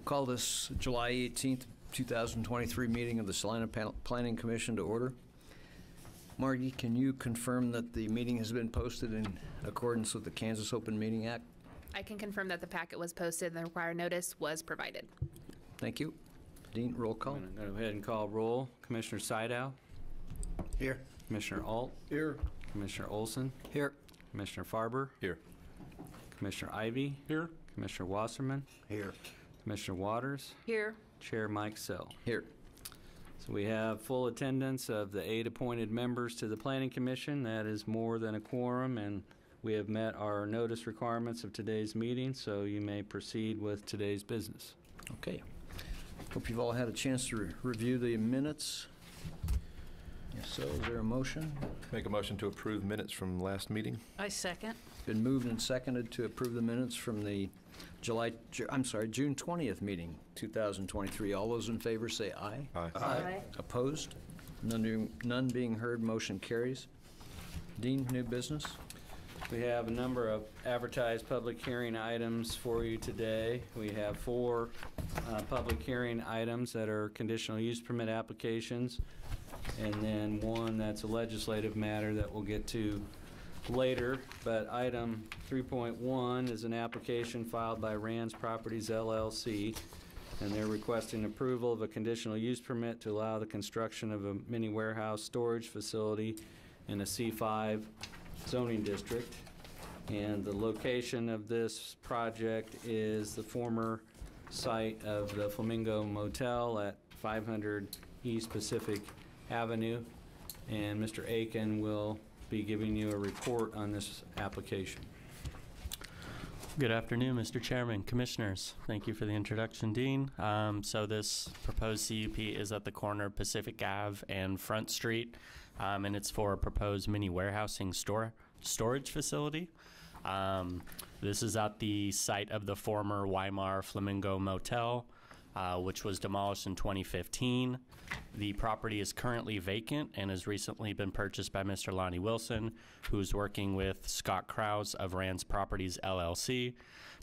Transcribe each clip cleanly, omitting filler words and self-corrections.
Call this July 18th, 2023 meeting of the Salina Planning Commission to order. Margie, can you confirm that the meeting has been posted in accordance with the Kansas Open Meeting Act? I can confirm that the packet was posted and the required notice was provided. Thank you. Dean, roll call. I'm going to go ahead and call roll. Commissioner Sydow. Here. Commissioner Alt. Here. Commissioner Olson. Here. Commissioner Farber. Here. Commissioner Ivy. Here. Commissioner Wasserman. Here. Commissioner Waters. Here. Chair Mike Sell. Here. So we have full attendance of the 8 appointed members to the Planning Commission. That is more than a quorum, and we have met our notice requirements of today's meeting, so you may proceed with today's business. Okay. Hope you've all had a chance to review the minutes. If so, is there a motion? Make a motion to approve minutes from last meeting. I second. Been moved and seconded to approve the minutes from the June 20th meeting, 2023. All those in favor say aye. Aye. Aye. Opposed? None being heard, motion carries. Dean, new business? We have a number of advertised public hearing items for you today. We have 4 public hearing items that are conditional use permit applications, and then 1 that's a legislative matter that we'll get to later. But item 3.1 is an application filed by Rand's Properties LLC, and they're requesting approval of a conditional use permit to allow the construction of a mini warehouse storage facility in a C5 zoning district. And the location of this project is the former site of the Flamingo Motel at 500 East Pacific Avenue. And Mr. Aiken will be giving you a report on this application. Good afternoon, Mr. Chairman, Commissioners. Thank you for the introduction, Dean. So this proposed CUP is at the corner of Pacific Ave and Front Street, and it's for a proposed mini warehousing storage facility. This is at the site of the former Weimar Flamingo Motel, which was demolished in 2015. The property is currently vacant and has recently been purchased by Mr. Lonnie Wilson, who's working with Scott Krause of Rand's Properties LLC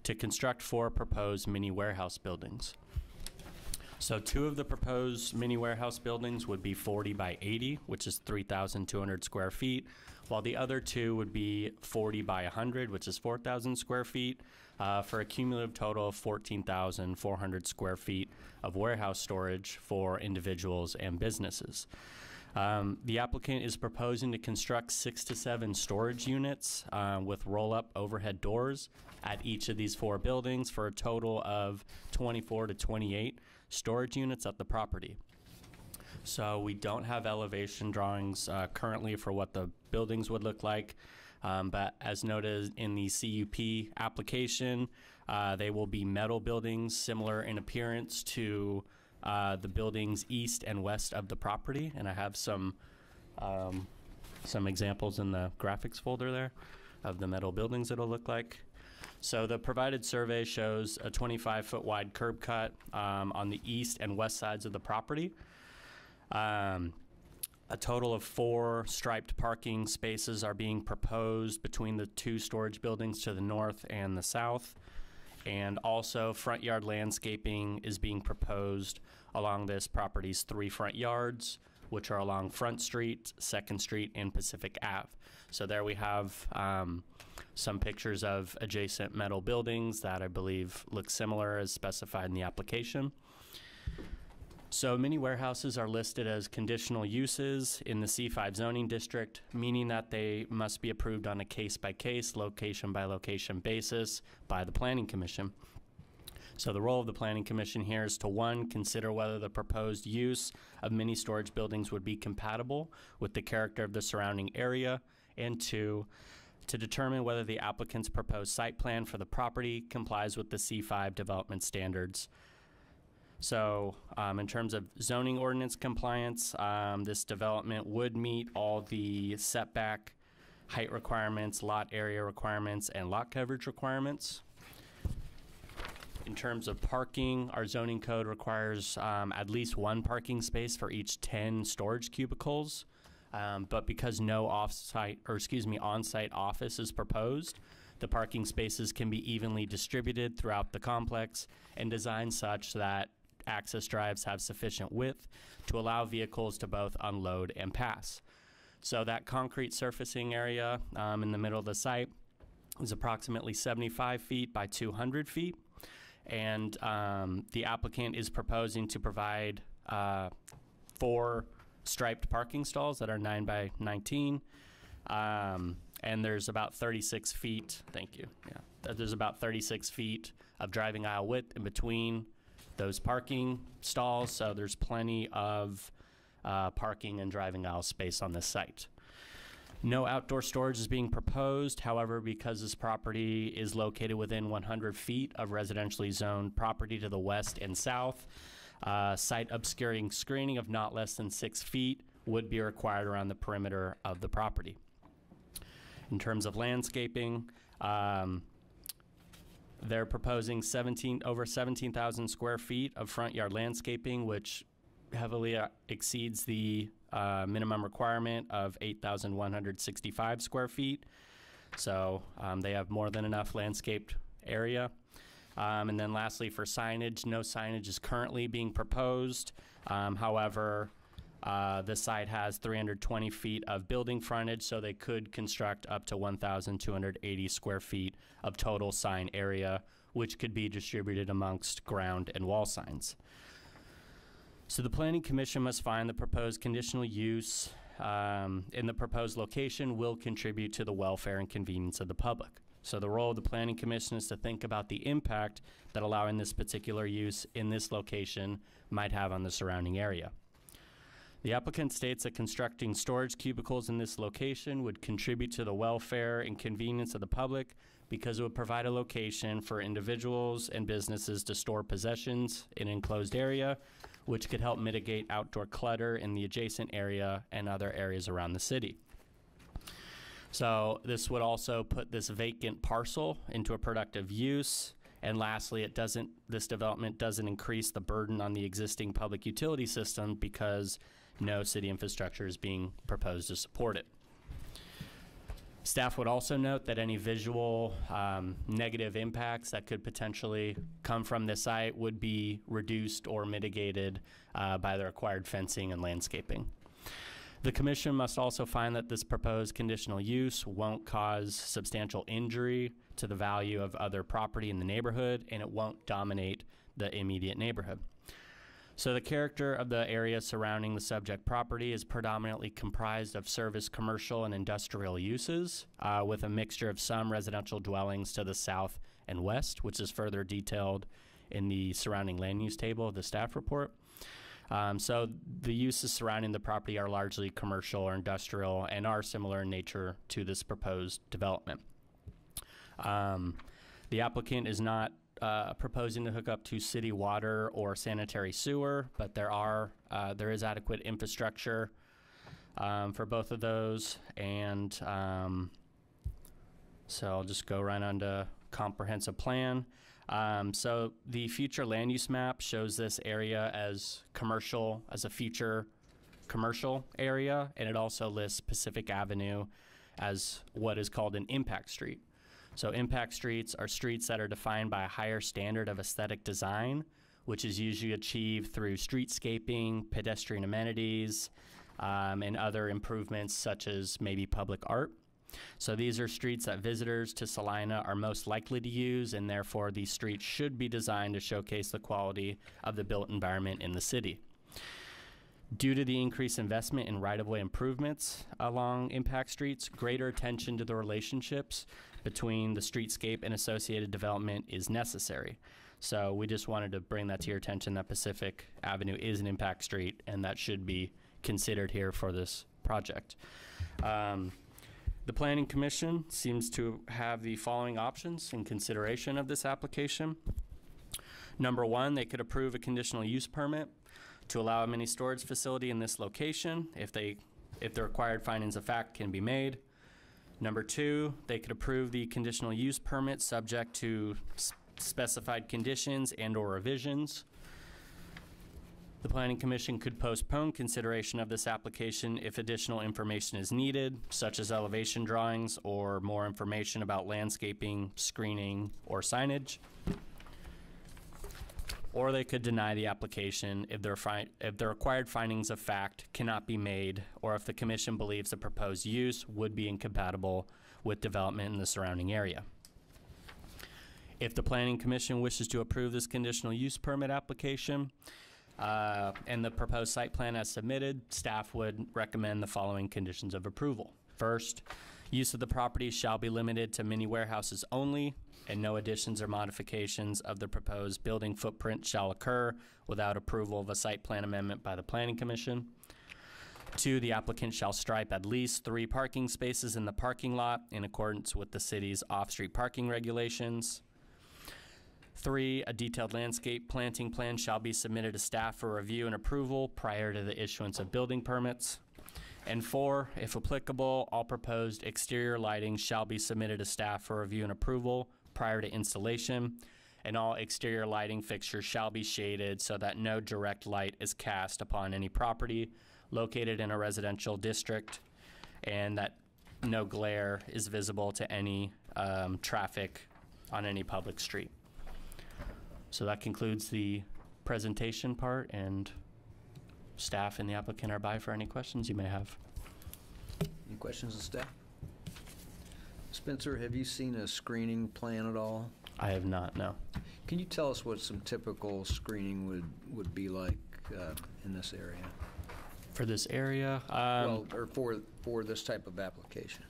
to construct 4 proposed mini warehouse buildings. So 2 of the proposed mini warehouse buildings would be 40 by 80, which is 3,200 square feet, while the other 2 would be 40 by 100, which is 4,000 square feet, for a cumulative total of 14,400 square feet of warehouse storage for individuals and businesses. The applicant is proposing to construct 6 to 7 storage units with roll-up overhead doors at each of these 4 buildings for a total of 24 to 28 storage units at the property. So we don't have elevation drawings currently for what the buildings would look like, but as noted in the CUP application, they will be metal buildings similar in appearance to the buildings east and west of the property, and I have some examples in the graphics folder there of the metal buildings it'll look like. So the provided survey shows a 25-foot wide curb cut on the east and west sides of the property. A total of 4 striped parking spaces are being proposed between the 2 storage buildings to the north and the south. And also front yard landscaping is being proposed along this property's 3 front yards, which are along Front Street, 2nd Street, and Pacific Ave. So there we have some pictures of adjacent metal buildings that I believe look similar as specified in the application. So mini warehouses are listed as conditional uses in the C5 zoning district, meaning that they must be approved on a case-by-case, location-by-location basis by the Planning Commission. So the role of the Planning Commission here is to 1, consider whether the proposed use of mini storage buildings would be compatible with the character of the surrounding area, and 2, to determine whether the applicant's proposed site plan for the property complies with the C5 development standards. So in terms of zoning ordinance compliance, this development would meet all the setback, height requirements, lot area requirements, and lot coverage requirements. In terms of parking, our zoning code requires at least 1 parking space for each 10 storage cubicles. But because no on-site office is proposed, The parking spaces can be evenly distributed throughout the complex and designed such that access drives have sufficient width to allow vehicles to both unload and pass. So that concrete surfacing area in the middle of the site is approximately 75 feet by 200 feet. And the applicant is proposing to provide 4 striped parking stalls that are 9 by 19. And there's about 36 feet, thank you, yeah. There's about 36 feet of driving aisle width in between those parking stalls, so there's plenty of parking and driving aisle space on this site. No outdoor storage is being proposed. However, because this property is located within 100 feet of residentially zoned property to the west and south, site obscuring screening of not less than 6 feet would be required around the perimeter of the property. In terms of landscaping, they're proposing over 17,000 square feet of front yard landscaping, which heavily exceeds the minimum requirement of 8,165 square feet. So they have more than enough landscaped area. And then lastly, for signage, no signage is currently being proposed. However, the site has 320 feet of building frontage, so they could construct up to 1,280 square feet of total sign area, which could be distributed amongst ground and wall signs. So the Planning Commission must find the proposed conditional use in the proposed location will contribute to the welfare and convenience of the public. So the role of the Planning Commission is to think about the impact that allowing this particular use in this location might have on the surrounding area. The applicant states that constructing storage cubicles in this location would contribute to the welfare and convenience of the public because it would provide a location for individuals and businesses to store possessions in an enclosed area, which could help mitigate outdoor clutter in the adjacent area and other areas around the city. So this would also put this vacant parcel into a productive use. And lastly, this development doesn't increase the burden on the existing public utility system because no city infrastructure is being proposed to support it. Staff would also note that any visual negative impacts that could potentially come from this site would be reduced or mitigated by the required fencing and landscaping. The Commission must also find that this proposed conditional use won't cause substantial injury to the value of other property in the neighborhood, and it won't dominate the immediate neighborhood. So the character of the area surrounding the subject property is predominantly comprised of service, commercial, and industrial uses, with a mixture of some residential dwellings to the south and west, which is further detailed in the surrounding land use table of the staff report. So the uses surrounding the property are largely commercial or industrial and are similar in nature to this proposed development. The applicant is not proposing to hook up to city water or sanitary sewer, but there is adequate infrastructure for both of those. And so I'll just go right on to comprehensive plan. So the future land use map shows this area as commercial, as a future commercial area, and it also lists Pacific Avenue as what is called an impact street. So impact streets are streets that are defined by a higher standard of aesthetic design, which is usually achieved through streetscaping, pedestrian amenities, and other improvements such as maybe public art. So these are streets that visitors to Salina are most likely to use, and therefore these streets should be designed to showcase the quality of the built environment in the city. Due to the increased investment in right-of-way improvements along impact streets, greater attention to the relationships between the streetscape and associated development is necessary. So we just wanted to bring that to your attention that Pacific Avenue is an impact street, and that should be considered here for this project. The Planning Commission seems to have the following options in consideration of this application. Number one, they could approve a conditional use permit to allow a mini storage facility in this location if the required findings of fact can be made. Number two, they could approve the conditional use permit subject to specified conditions and/or revisions. The Planning Commission could postpone consideration of this application if additional information is needed, such as elevation drawings or more information about landscaping, screening, or signage. Or they could deny the application if the required findings of fact cannot be made, or if the Commission believes the proposed use would be incompatible with development in the surrounding area. If the Planning Commission wishes to approve this conditional use permit application, and the proposed site plan as submitted, staff would recommend the following conditions of approval. First, use of the property shall be limited to mini warehouses only, and no additions or modifications of the proposed building footprint shall occur without approval of a site plan amendment by the Planning Commission. 2, the applicant shall stripe at least 3 parking spaces in the parking lot in accordance with the city's off-street parking regulations. 3, a detailed landscape planting plan shall be submitted to staff for review and approval prior to the issuance of building permits. And 4, if applicable, all proposed exterior lighting shall be submitted to staff for review and approval prior to installation, and all exterior lighting fixtures shall be shaded so that no direct light is cast upon any property located in a residential district, and that no glare is visible to any traffic on any public street. So that concludes the presentation part, and staff and the applicant are by for any questions you may have. Any questions of staff? Spencer, have you seen a screening plan at all? I have not, no. Can you tell us what some typical screening would be like in this area? For this area, Well, or for this type of application?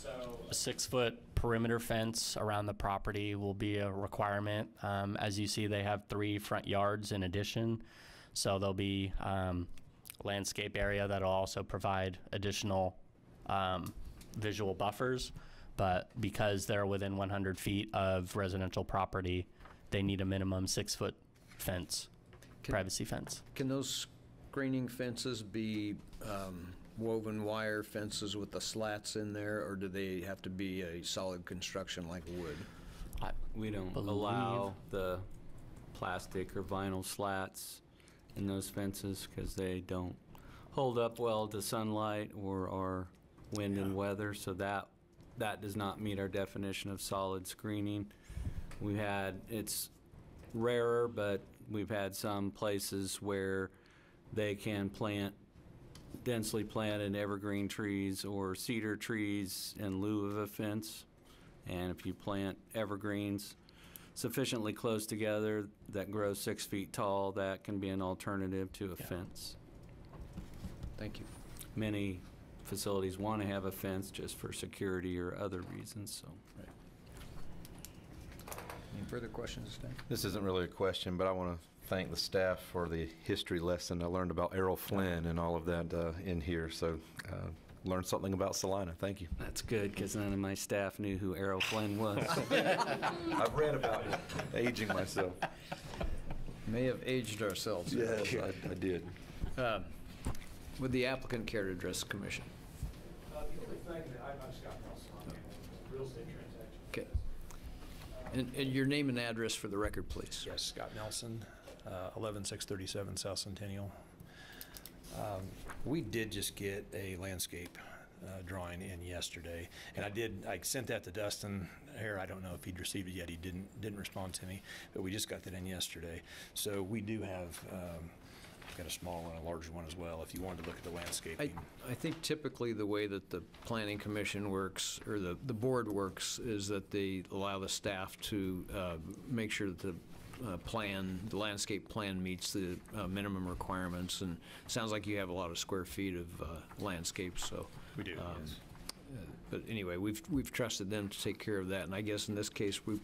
so a 6-foot perimeter fence around the property will be a requirement. As you see, they have 3 front yards in addition. So there'll be landscape area that'll also provide additional visual buffers. But because they're within 100 feet of residential property, they need a minimum 6-foot fence, privacy fence. Can those screening fences be woven wire fences with the slats in there, or do they have to be a solid construction like wood? We don't Believe- allow the plastic or vinyl slats in those fences because they don't hold up well to sunlight or our wind and weather, so that does not meet our definition of solid screening. It's rarer, but we've had some places where they can densely planted evergreen trees or cedar trees in lieu of a fence. And if you plant evergreens sufficiently close together that grow 6 feet tall, that can be an alternative to a fence. Thank you. Many facilities want to have a fence just for security or other reasons, so. Any further questions, staff? This isn't really a question, but I want to thank the staff for the history lesson. I learned about Errol Flynn and all of that in here, so learned something about Salina. Thank you. That's good, because none of my staff knew who Errol Flynn was. I've read about it, aging myself. May have aged ourselves. Yes, I did. Would the applicant care to address the commission? The only thing that I'm Scott Nelson, I'm real estate transaction. Okay. And your name and address for the record, please. Yes, Scott Nelson, 11637 South Centennial. We did just get a landscape drawing in yesterday, and I sent that to Dustin here. I don't know if he'd received it yet. He didn't respond to me, but we just got that in yesterday. So we do have got a small one, a larger one as well, if you wanted to look at the landscaping. I think typically the way that the planning commission works, or the board works, is that they allow the staff to make sure that the landscape plan meets the minimum requirements, and it sounds like you have a lot of square feet of landscape, so. We do, yes. But anyway, we've trusted them to take care of that, and I guess in this case, we'll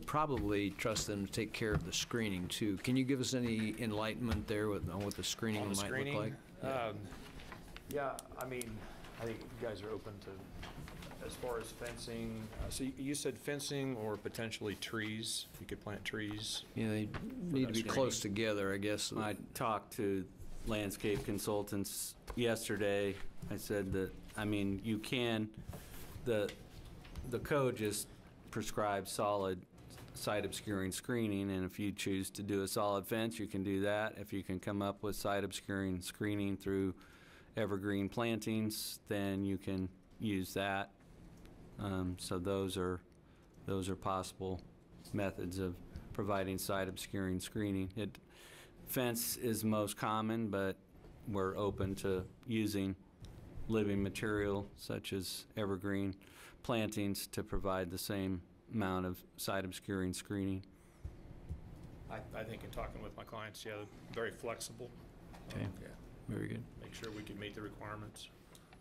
probably trust them to take care of the screening too. Can you give us any enlightenment there on what the screening On the might screening, look like? Yeah, I mean, I think you guys are open to, as far as fencing, so you said fencing or potentially trees? You could plant trees? Yeah, they need to be screening. close together, I guess. I talked to landscape consultants yesterday. I said that, I mean, the code just prescribes solid site obscuring screening, and if you choose to do a solid fence, you can do that. If you can come up with site obscuring screening through evergreen plantings, then you can use that. So those are possible methods of providing site obscuring screening. Fence is most common, but we're open to using living material such as evergreen plantings to provide the same amount of site obscuring screening. I think in talking with my clients, yeah, very flexible. Okay. Yeah, Very good. make sure we can meet the requirements.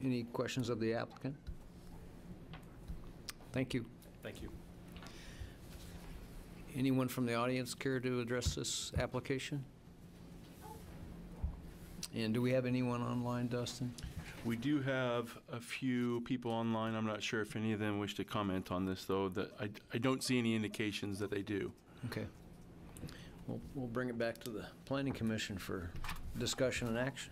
Any questions of the applicant? Thank you. Thank you. Anyone from the audience care to address this application? And do we have anyone online, Dustin? We do have a few people online. I'm not sure if any of them wish to comment on this, though. That I don't see any indications that they do. Okay. We'll bring it back to the Planning Commission for discussion and action.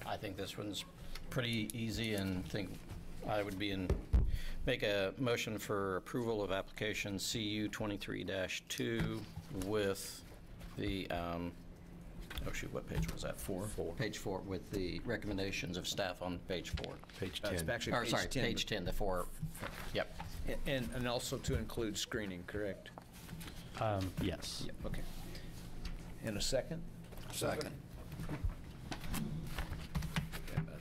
I think this one's pretty easy, and think I would make a motion for approval of application CU 23-2 with the, oh shoot, what page was that? 4? Page 4, with the recommendations of staff on page 4. Page It's 10. actually Or page sorry, 10. page 10, the 4, yep. And also to include screening, correct? Yes. Yep. Okay. And a second? Second.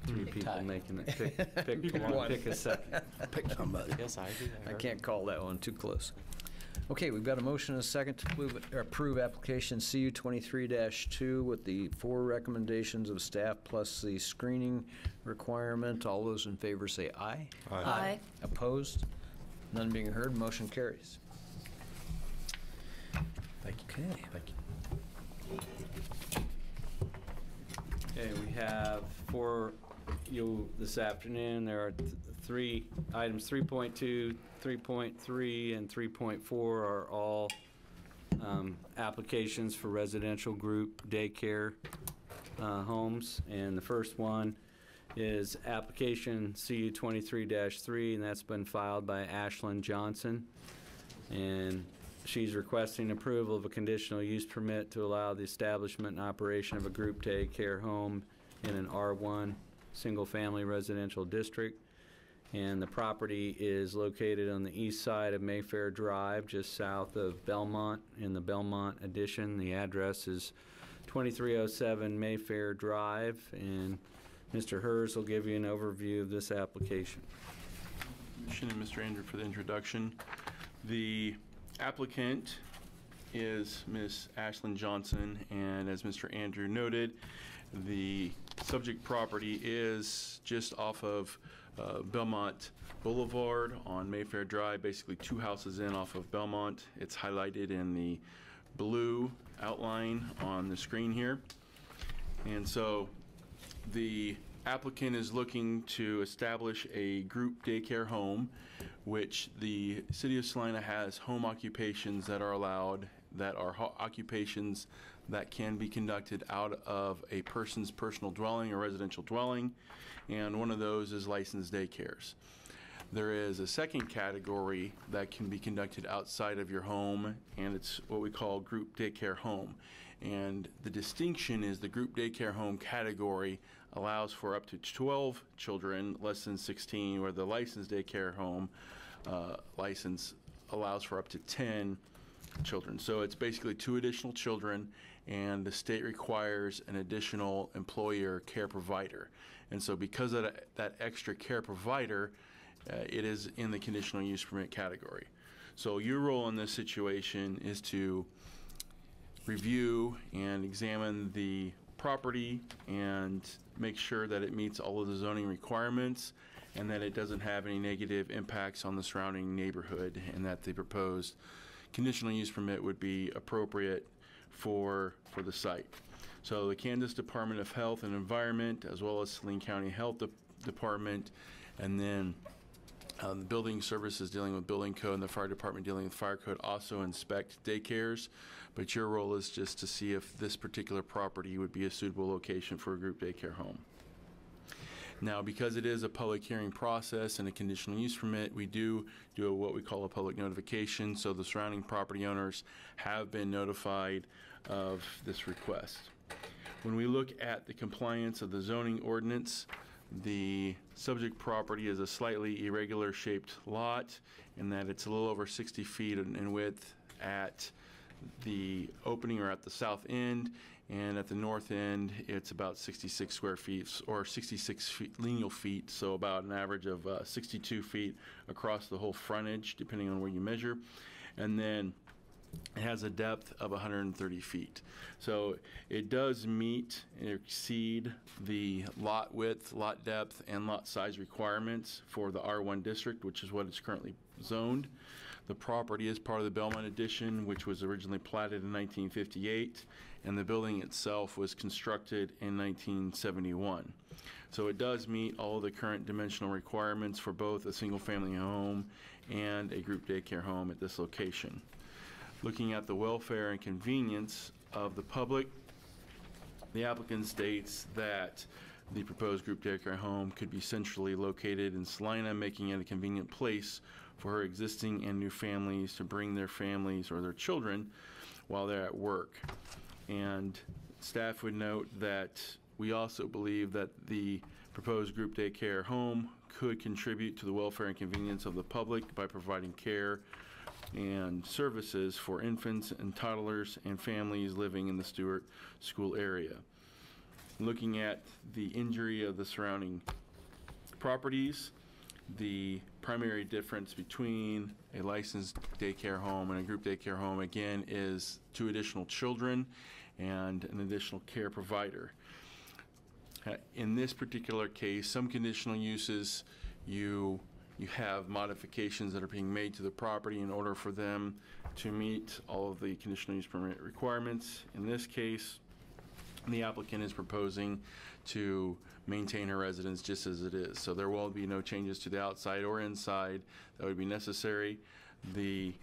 Three people Tie. making it. Pick One. one, pick a second. Pick somebody. Yes, I do. I can't call that one, too close. Okay, we've got a motion and a second to approve application CU 23-2 with the 4 recommendations of staff plus the screening requirement. All those in favor say aye. Aye. Opposed? None being heard, motion carries. Thank you. Okay. Thank you. Okay, we have for you this afternoon, there are 3 items, 3.2, 3.3, and 3.4 are all applications for residential group daycare homes. And the first one is application CU 23-3, and that's been filed by Ashlyn Johnson. And she's requesting approval of a conditional use permit to allow the establishment and operation of a group daycare home in an R1 single-family residential district. And the property is located on the east side of Mayfair Drive, just south of Belmont, in the Belmont addition. The address is 2307 Mayfair Drive, and Mr. Hers will give you an overview of this application. Commission and Mr. Andrew for the introduction. The applicant is Ms. Ashlyn Johnson, and as Mr. Andrew noted, the subject property is just off of Belmont Boulevard on Mayfair Drive, basically 2 houses in off of Belmont. It's highlighted in the blue outline on the screen here. And so the applicant is looking to establish a group daycare home, which the City of Salina has home occupations that are allowed, that are occupations that can be conducted out of a person's personal dwelling or residential dwelling, and one of those is licensed daycares. There is a second category that can be conducted outside of your home, and it's what we call group daycare home. And the distinction is the group daycare home category allows for up to 12 children, less than 16, where the licensed daycare home license allows for up to 10 children. So it's basically 2 additional children, and the state requires an additional employee or care provider. And so because of that extra care provider, it is in the conditional use permit category. So your role in this situation is to review and examine the property and make sure that it meets all of the zoning requirements and that it doesn't have any negative impacts on the surrounding neighborhood, and that the proposed conditional use permit would be appropriate for the site. So the Kansas Department of Health and Environment, as well as Saline County Health Department, and then the building services dealing with building code and the fire department dealing with fire code also inspect daycares, but your role is just to see if this particular property would be a suitable location for a group daycare home. Now, because it is a public hearing process and a conditional use permit, we do what we call a public notification, so the surrounding property owners have been notified of this request. When we look at the compliance of the zoning ordinance, the subject property is a slightly irregular shaped lot in that it's a little over 60 feet in width at the opening or at the south end, and at the north end it's about 66 square feet or 66 lineal feet, so about an average of 62 feet across the whole frontage depending on where you measure, and then it has a depth of 130 feet. So it does meet and exceed the lot width, lot depth, and lot size requirements for the R1 district, which is what it's currently zoned. The property is part of the Belmont Addition, which was originally platted in 1958, and the building itself was constructed in 1971. So it does meet all of the current dimensional requirements for both a single-family home and a group daycare home at this location. Looking at the welfare and convenience of the public, the applicant states that the proposed group daycare home could be centrally located in Salina, making it a convenient place for her existing and new families to bring their families or their children while they're at work. And staff would note that we also believe that the proposed group daycare home could contribute to the welfare and convenience of the public by providing care and services for infants and toddlers and families living in the Stewart School area. Looking at the injury of the surrounding properties, the primary difference between a licensed daycare home and a group daycare home, again, is 2 additional children and an additional care provider. In this particular case, some conditional uses, you have modifications that are being made to the property in order for them to meet all of the conditional use permit requirements. In this case, the applicant is proposing to maintain her residence just as it is. So there will be no changes to the outside or inside that would be necessary. The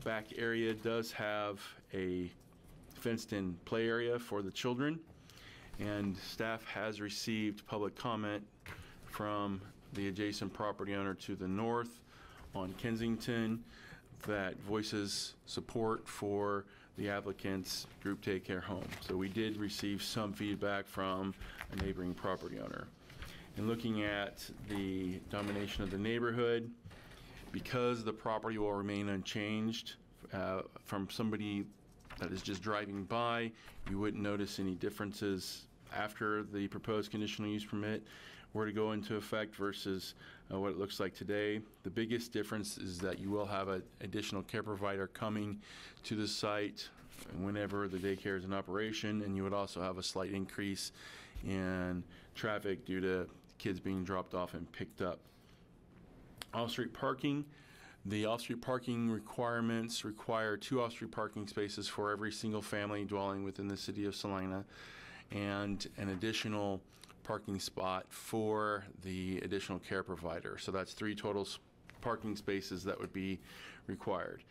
back area does have a fenced-in play area for the children, and staff has received public comment from the adjacent property owner to the north on Kensington that voices support for the applicant's group daycare home. So we did receive some feedback from a neighboring property owner. In looking at the domination of the neighborhood, because the property will remain unchanged, from somebody that is just driving by, you wouldn't notice any differences after the proposed conditional use permit were to go into effect versus what it looks like today. The biggest difference is that you will have an additional care provider coming to the site whenever the daycare is in operation, and you would also have a slight increase in traffic due to kids being dropped off and picked up. Off-street parking. The off-street parking requirements require 2 off-street parking spaces for every single family dwelling within the city of Salina, and an additional parking spot for the additional care provider. So that's 3 total parking spaces that would be required.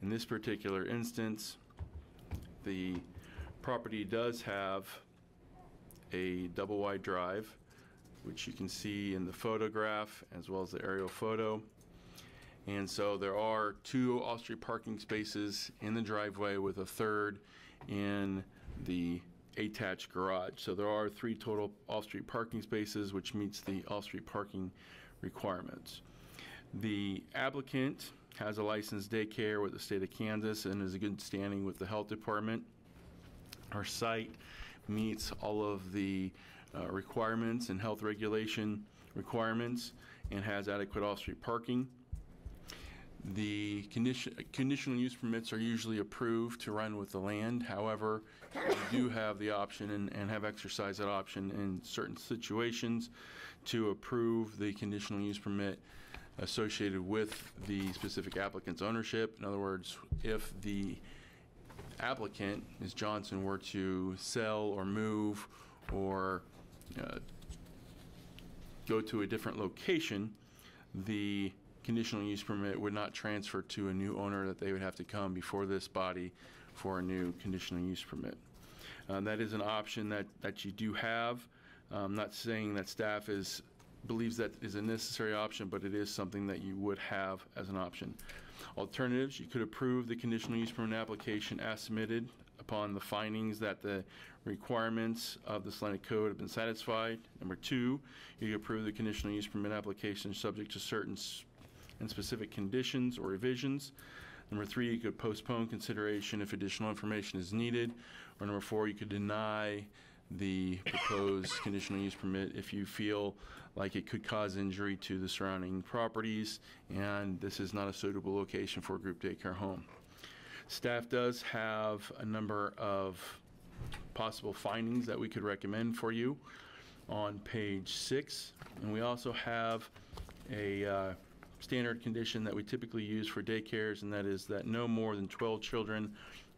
In this particular instance, the property does have a double wide drive, which you can see in the photograph as well as the aerial photo. And so there are 2 off-street parking spaces in the driveway with a 3rd in the attached garage. So there are 3 total off-street parking spaces, which meets the off-street parking requirements. The applicant has a licensed daycare with the state of Kansas and is in good standing with the health department. Our site meets all of the requirements and health regulation requirements and has adequate off-street parking. The conditional use permits are usually approved to run with the land. However, you do have the option and have exercised that option in certain situations to approve the conditional use permit associated with the specific applicant's ownership. In other words, if the applicant, Ms. Johnson, were to sell or move or go to a different location, the conditional use permit would not transfer to a new owner, that they would have to come before this body for a new conditional use permit. That is an option that you do have. I'm not saying that staff believes that is a necessary option, but it is something that you would have as an option. Alternatives, you could approve the conditional use permit application as submitted upon the findings that the requirements of the Salina Code have been satisfied. Number 2, you could approve the conditional use permit application subject to certain and specific conditions or revisions. Number 3, you could postpone consideration if additional information is needed. Or number 4, you could deny the proposed conditional use permit if you feel like it could cause injury to the surrounding properties and this is not a suitable location for a group daycare home. Staff does have a number of possible findings that we could recommend for you on page 6, and we also have a standard condition that we typically use for daycares, and that is that no more than 12 children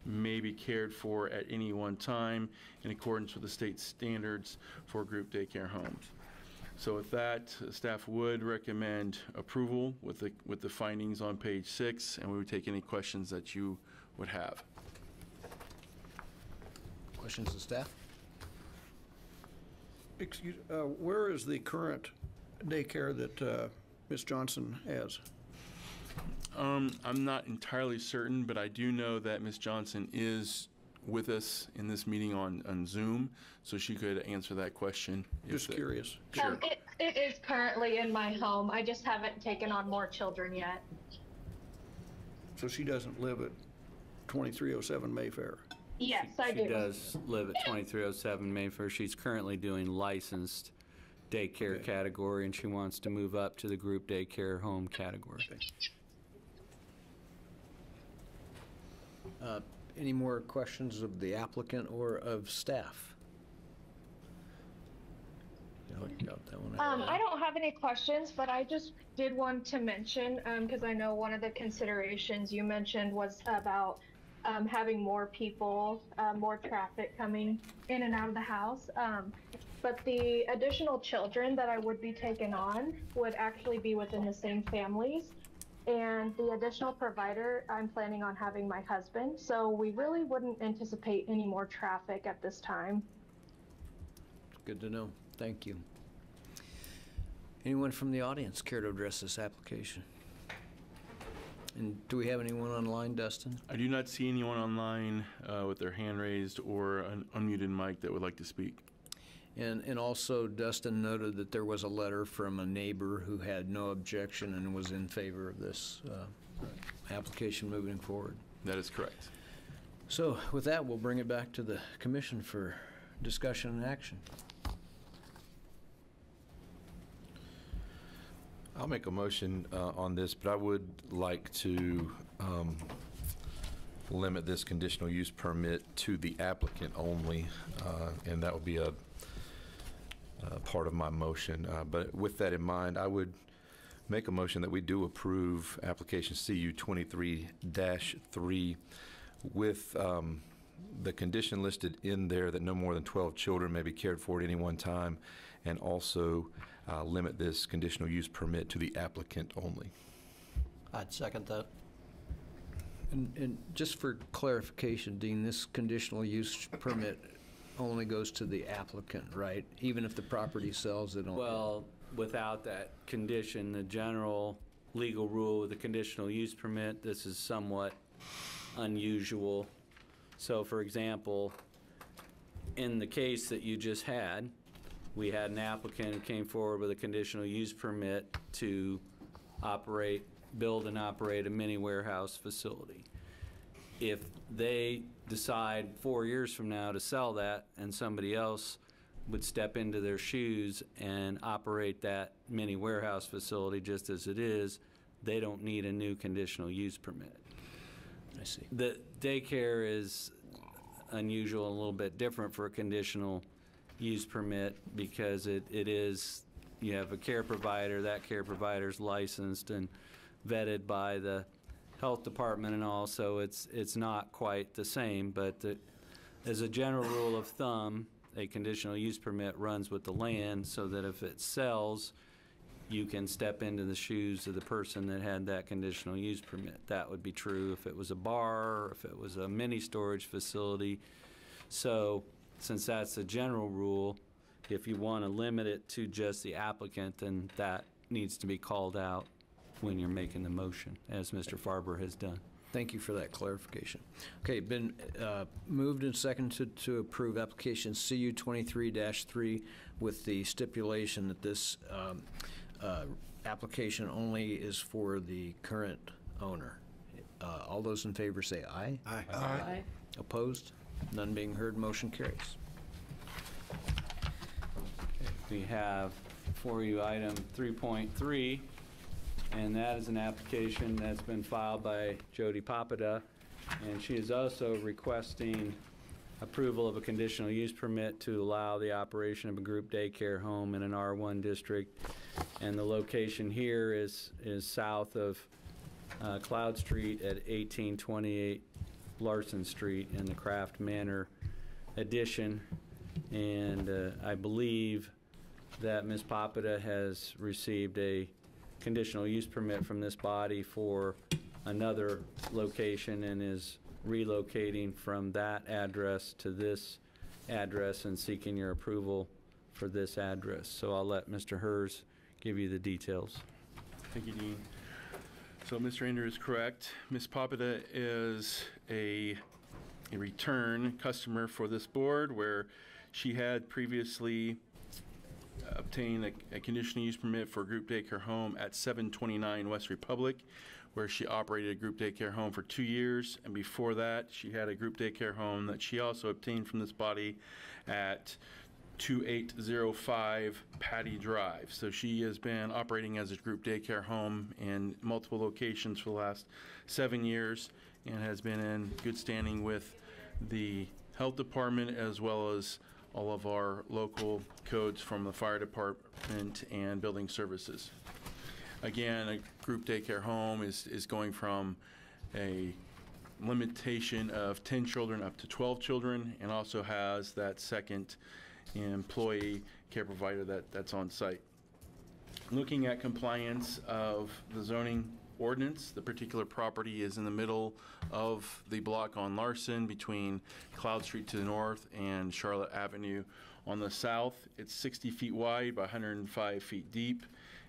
may be cared for at any one time in accordance with the state standards for group daycare homes. So with that, staff would recommend approval with the findings on page 6, and we would take any questions that you would have. Questions of staff? Excuse, where is the current daycare that Ms. Johnson has? I'm not entirely certain, but I do know that Ms. Johnson is with us in this meeting on Zoom, so she could answer that question. Just curious. Sure. It is currently in my home. I just haven't taken on more children yet. So she doesn't live at 2307 Mayfair? Yes, I do. She does live at 2307 Mayfair. She's currently doing licensed daycare Okay. category, and she wants to move up to the group daycare home category. Any more questions of the applicant or of staff? You got that one out. I don't have any questions, but I just did want to mention, because I know one of the considerations you mentioned was about having more people, more traffic coming in and out of the house. But the additional children that I would be taking on would actually be within the same families. And the additional provider, I'm planning on having my husband. So we really wouldn't anticipate any more traffic at this time. Good to know. Thank you. Anyone from the audience care to address this application? And do we have anyone online, Dustin? I do not see anyone online with their hand raised or an unmuted mic that would like to speak. And also, Dustin noted that there was a letter from a neighbor who had no objection and was in favor of this application moving forward. That is correct. So with that, we'll bring it back to the commission for discussion and action. I'll make a motion on this, but I would like to limit this conditional use permit to the applicant only, and that would be a part of my motion. But with that in mind, I would make a motion that we do approve application CU 23-3 with the condition listed in there that no more than 12 children may be cared for at any one time, and also limit this conditional use permit to the applicant only. I'd second that. And just for clarification, Dean, this conditional use permit only goes to the applicant, right? Even if the property sells it on? Well, without that condition, the general legal rule with the conditional use permit, this is somewhat unusual. So for example, in the case that you just had, we had an applicant who came forward with a conditional use permit to build and operate a mini warehouse facility. If they decide 4 years from now to sell that and somebody else would step into their shoes and operate that mini warehouse facility just as it is, they don't need a new conditional use permit. I see. The daycare is unusual and a little bit different for a conditional use permit because it is, you have a care provider, that care provider's licensed and vetted by the health department and all, so it's not quite the same, but as a general rule of thumb, a conditional use permit runs with the land so that if it sells, you can step into the shoes of the person that had that conditional use permit. That would be true if it was a bar or if it was a mini storage facility. So since that's the general rule, if you want to limit it to just the applicant, then that needs to be called out when you're making the motion, as Mr. Farber has done. Thank you for that clarification. Okay, been moved and seconded to approve application CU 23-3 with the stipulation that this application only is for the current owner. All those in favor say aye. Aye. Aye. Opposed? None being heard, motion carries. We have for you item 3.3, and that is an application that's been filed by Jody Papada, and she is also requesting approval of a conditional use permit to allow the operation of a group daycare home in an R1 district. And the location here is south of Cloud Street at 1828 Larson Street in the Kraft Manor addition. And I believe that Ms. Papada has received a conditional use permit from this body for another location and is relocating from that address to this address and seeking your approval for this address. So I'll let Mr. Hers give you the details. Thank you, Dean. So Mr. Andrew is correct. Ms. Papada is a return customer for this board, where she had previously obtained a conditional use permit for a group daycare home at 729 West Republic, where she operated a group daycare home for 2 years. And before that, she had a group daycare home that she also obtained from this body at 2805 Patty Drive. So she has been operating as a group daycare home in multiple locations for the last 7 years and has been in good standing with the health department as well as all of our local codes from the fire department and building services. Again, a group daycare home is going from a limitation of 10 children up to 12 children, and also has that second employee care provider that's on site. Looking at compliance of the zoning ordinance, the particular property is in the middle of the block on Larson between Cloud Street to the north and Charlotte Avenue on the south. It's 60 feet wide by 105 feet deep.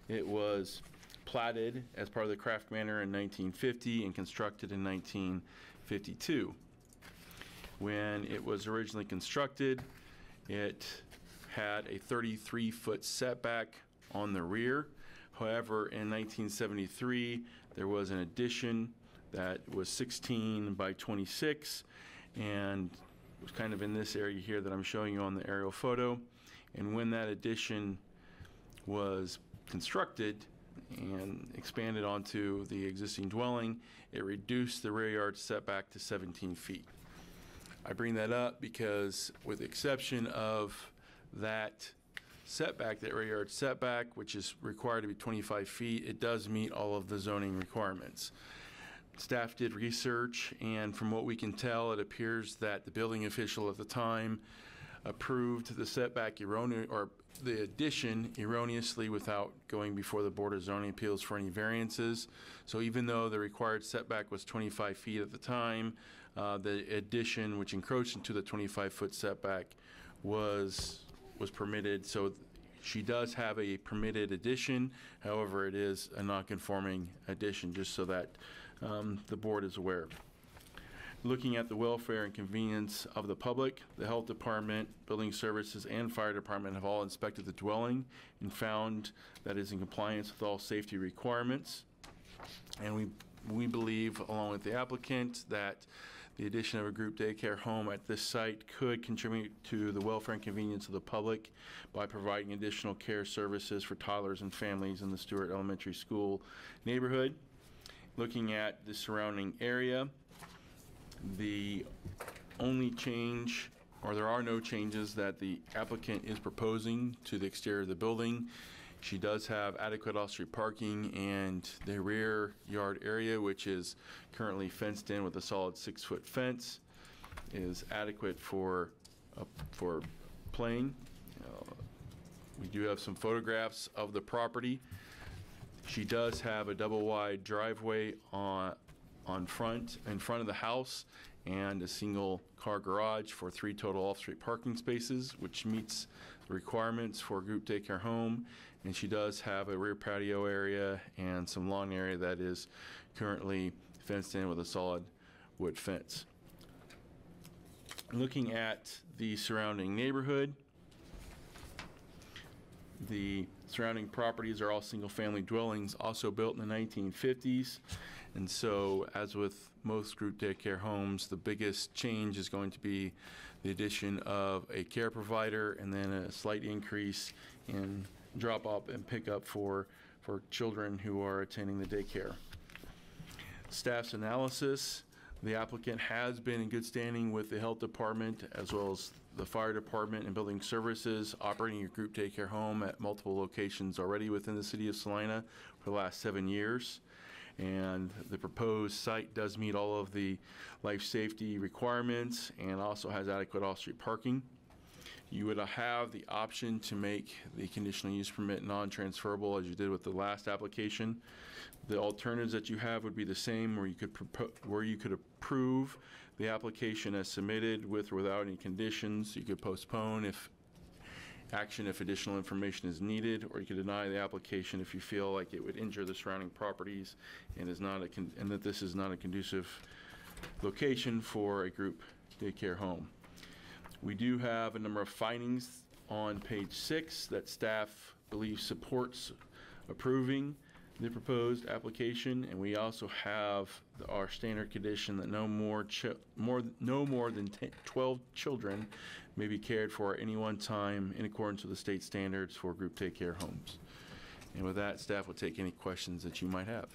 It was platted as part of the Kraft Manor in 1950 and constructed in 1952. When it was originally constructed, it had a 33-foot setback on the rear. However, in 1973, there was an addition that was 16 by 26, and it was kind of in this area here that I'm showing you on the aerial photo. And when that addition was constructed and expanded onto the existing dwelling, it reduced the rear yard setback to 17 feet. I bring that up because, with the exception of that setback, that rear yard setback, which is required to be 25 feet, it does meet all of the zoning requirements. Staff did research, and from what we can tell, it appears that the building official at the time approved the setback or the addition erroneously without going before the Board of Zoning Appeals for any variances. So even though the required setback was 25 feet at the time, the addition, which encroached into the 25-foot setback, was permitted. So she does have a permitted addition. However, it is a non-conforming addition, just so that the board is aware. Looking at the welfare and convenience of the public, the health department, building services, and fire department have all inspected the dwelling and found that it is in compliance with all safety requirements. And we believe, along with the applicant, that the addition of a group daycare home at this site could contribute to the welfare and convenience of the public by providing additional care services for toddlers and families in the Stewart Elementary School neighborhood. Looking at the surrounding area, the only change, or there are no changes, that the applicant is proposing to the exterior of the building. She does have adequate off-street parking, and the rear yard area, which is currently fenced in with a solid 6-foot fence, is adequate for playing. We do have some photographs of the property. She does have a double-wide driveway in front of the house, and a single car garage for 3 total off-street parking spaces, which meets the requirements for a group daycare home, and she does have a rear patio area and some lawn area that is currently fenced in with a solid wood fence. Looking at the surrounding neighborhood, the surrounding properties are all single-family dwellings, also built in the 1950s. And so, as with most group daycare homes, the biggest change is going to be the addition of a care provider and then a slight increase in drop-off and pickup for children who are attending the daycare. Staff's analysis: the applicant has been in good standing with the health department as well as the fire department and building services, operating a group daycare home at multiple locations already within the city of Salina for the last 7 years. And the proposed site does meet all of the life safety requirements and also has adequate off-street parking. You would have the option to make the conditional use permit non-transferable as you did with the last application. The alternatives that you have would be the same, where you could approve the application as submitted with or without any conditions. You could postpone if additional information is needed, or you could deny the application if you feel like it would injure the surrounding properties and that this is not a conducive location for a group daycare home. We do have a number of findings on page 6 that staff believes supports approving the proposed application, and we also have our standard condition that no more than 12 children may be cared for at any one time in accordance with the state standards for group daycare homes. And with that, staff will take any questions that you might have.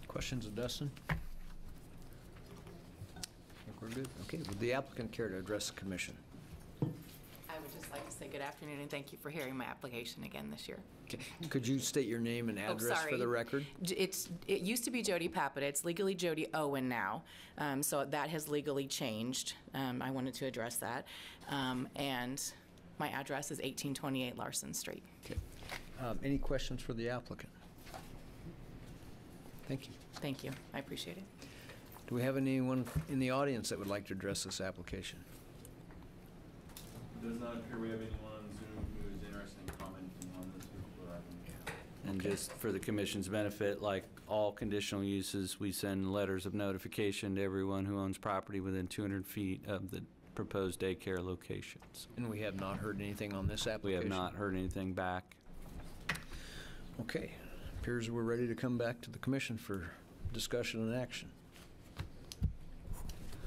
Questions of Dustin? I think we're good. Okay, would the applicant care to address the commission? I would just like to say good afternoon and thank you for hearing my application again this year. Okay. Could you state your name and address for the record? It used to be Jody Papita. It's legally Jody Owen now, so that has legally changed. I wanted to address that. And my address is 1828 Larson Street. Okay. Any questions for the applicant? Thank you. Thank you. I appreciate it. Do we have anyone in the audience that would like to address this application? It does not appear we have anyone on Zoom who is interested in commenting on this. And just for the commission's benefit, like all conditional uses, we send letters of notification to everyone who owns property within 200 feet of the proposed daycare locations. And we have not heard anything on this application? We have not heard anything back. Okay. Appears we're ready to come back to the commission for discussion and action.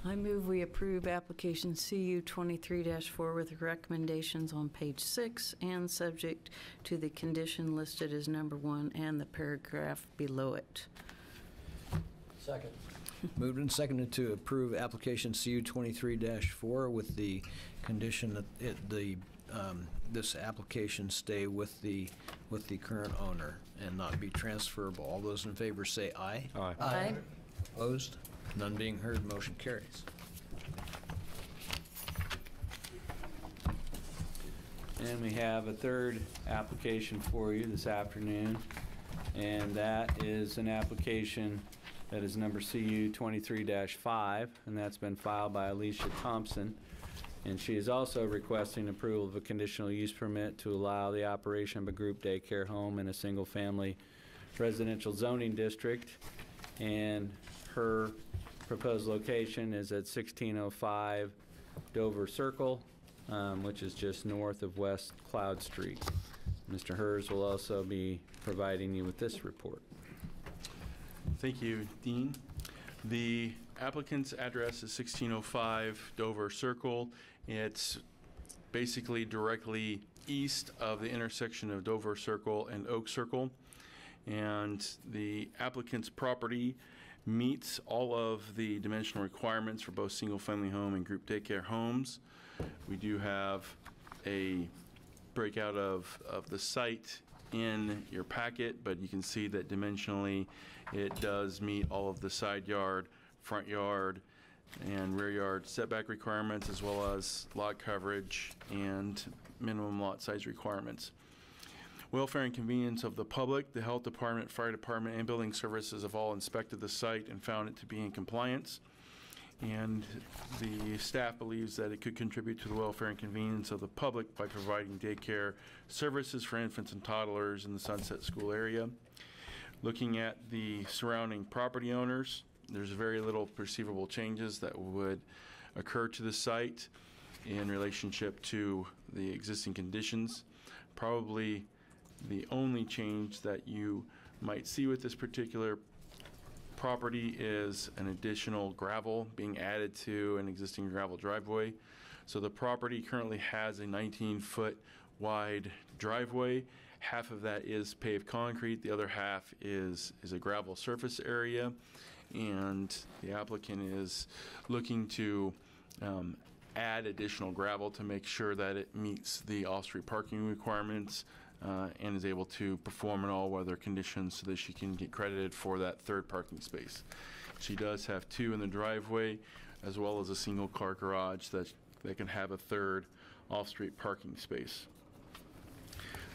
I move we approve application CU 23-4 with recommendations on page 6 and subject to the condition listed as number 1 and the paragraph below it. Second. Moved and seconded to approve application CU 23-4 with the condition that this application stay with the current owner and not be transferable. All those in favor say aye. Aye. Aye. Opposed? None being heard, motion carries. And we have a third application for you this afternoon, and that is an application that is number CU 23-5, and that's been filed by Alicia Thompson. And she is also requesting approval of a conditional use permit to allow the operation of a group daycare home in a single-family residential zoning district. And her proposed location is at 1605 Dover Circle, which is just north of West Cloud Street. Mr. Hers will also be providing you with this report. Thank you, Dean. The applicant's address is 1605 Dover Circle. It's basically directly east of the intersection of Dover Circle and Oak Circle. And the applicant's property meets all of the dimensional requirements for both single-family home and group daycare homes. We do have a breakout of the site in your packet, but you can see that dimensionally it does meet all of the side yard, front yard, and rear yard setback requirements, as well as lot coverage and minimum lot size requirements. Welfare and convenience of the public, the health department, fire department, and building services have all inspected the site and found it to be in compliance. And the staff believes that it could contribute to the welfare and convenience of the public by providing daycare services for infants and toddlers in the Sunset School area. Looking at the surrounding property owners, there's very little perceivable changes that would occur to the site in relationship to the existing conditions. Probably the only change that you might see with this particular property is an additional gravel being added to an existing gravel driveway. So the property currently has a 19-foot wide driveway. Half of that is paved concrete, the other half is a gravel surface area, and the applicant is looking to add additional gravel to make sure that it meets the off-street parking requirements and is able to perform in all weather conditions so that she can get credited for that third parking space. She does have 2 in the driveway, as well as a single car garage that can have a third off-street parking space.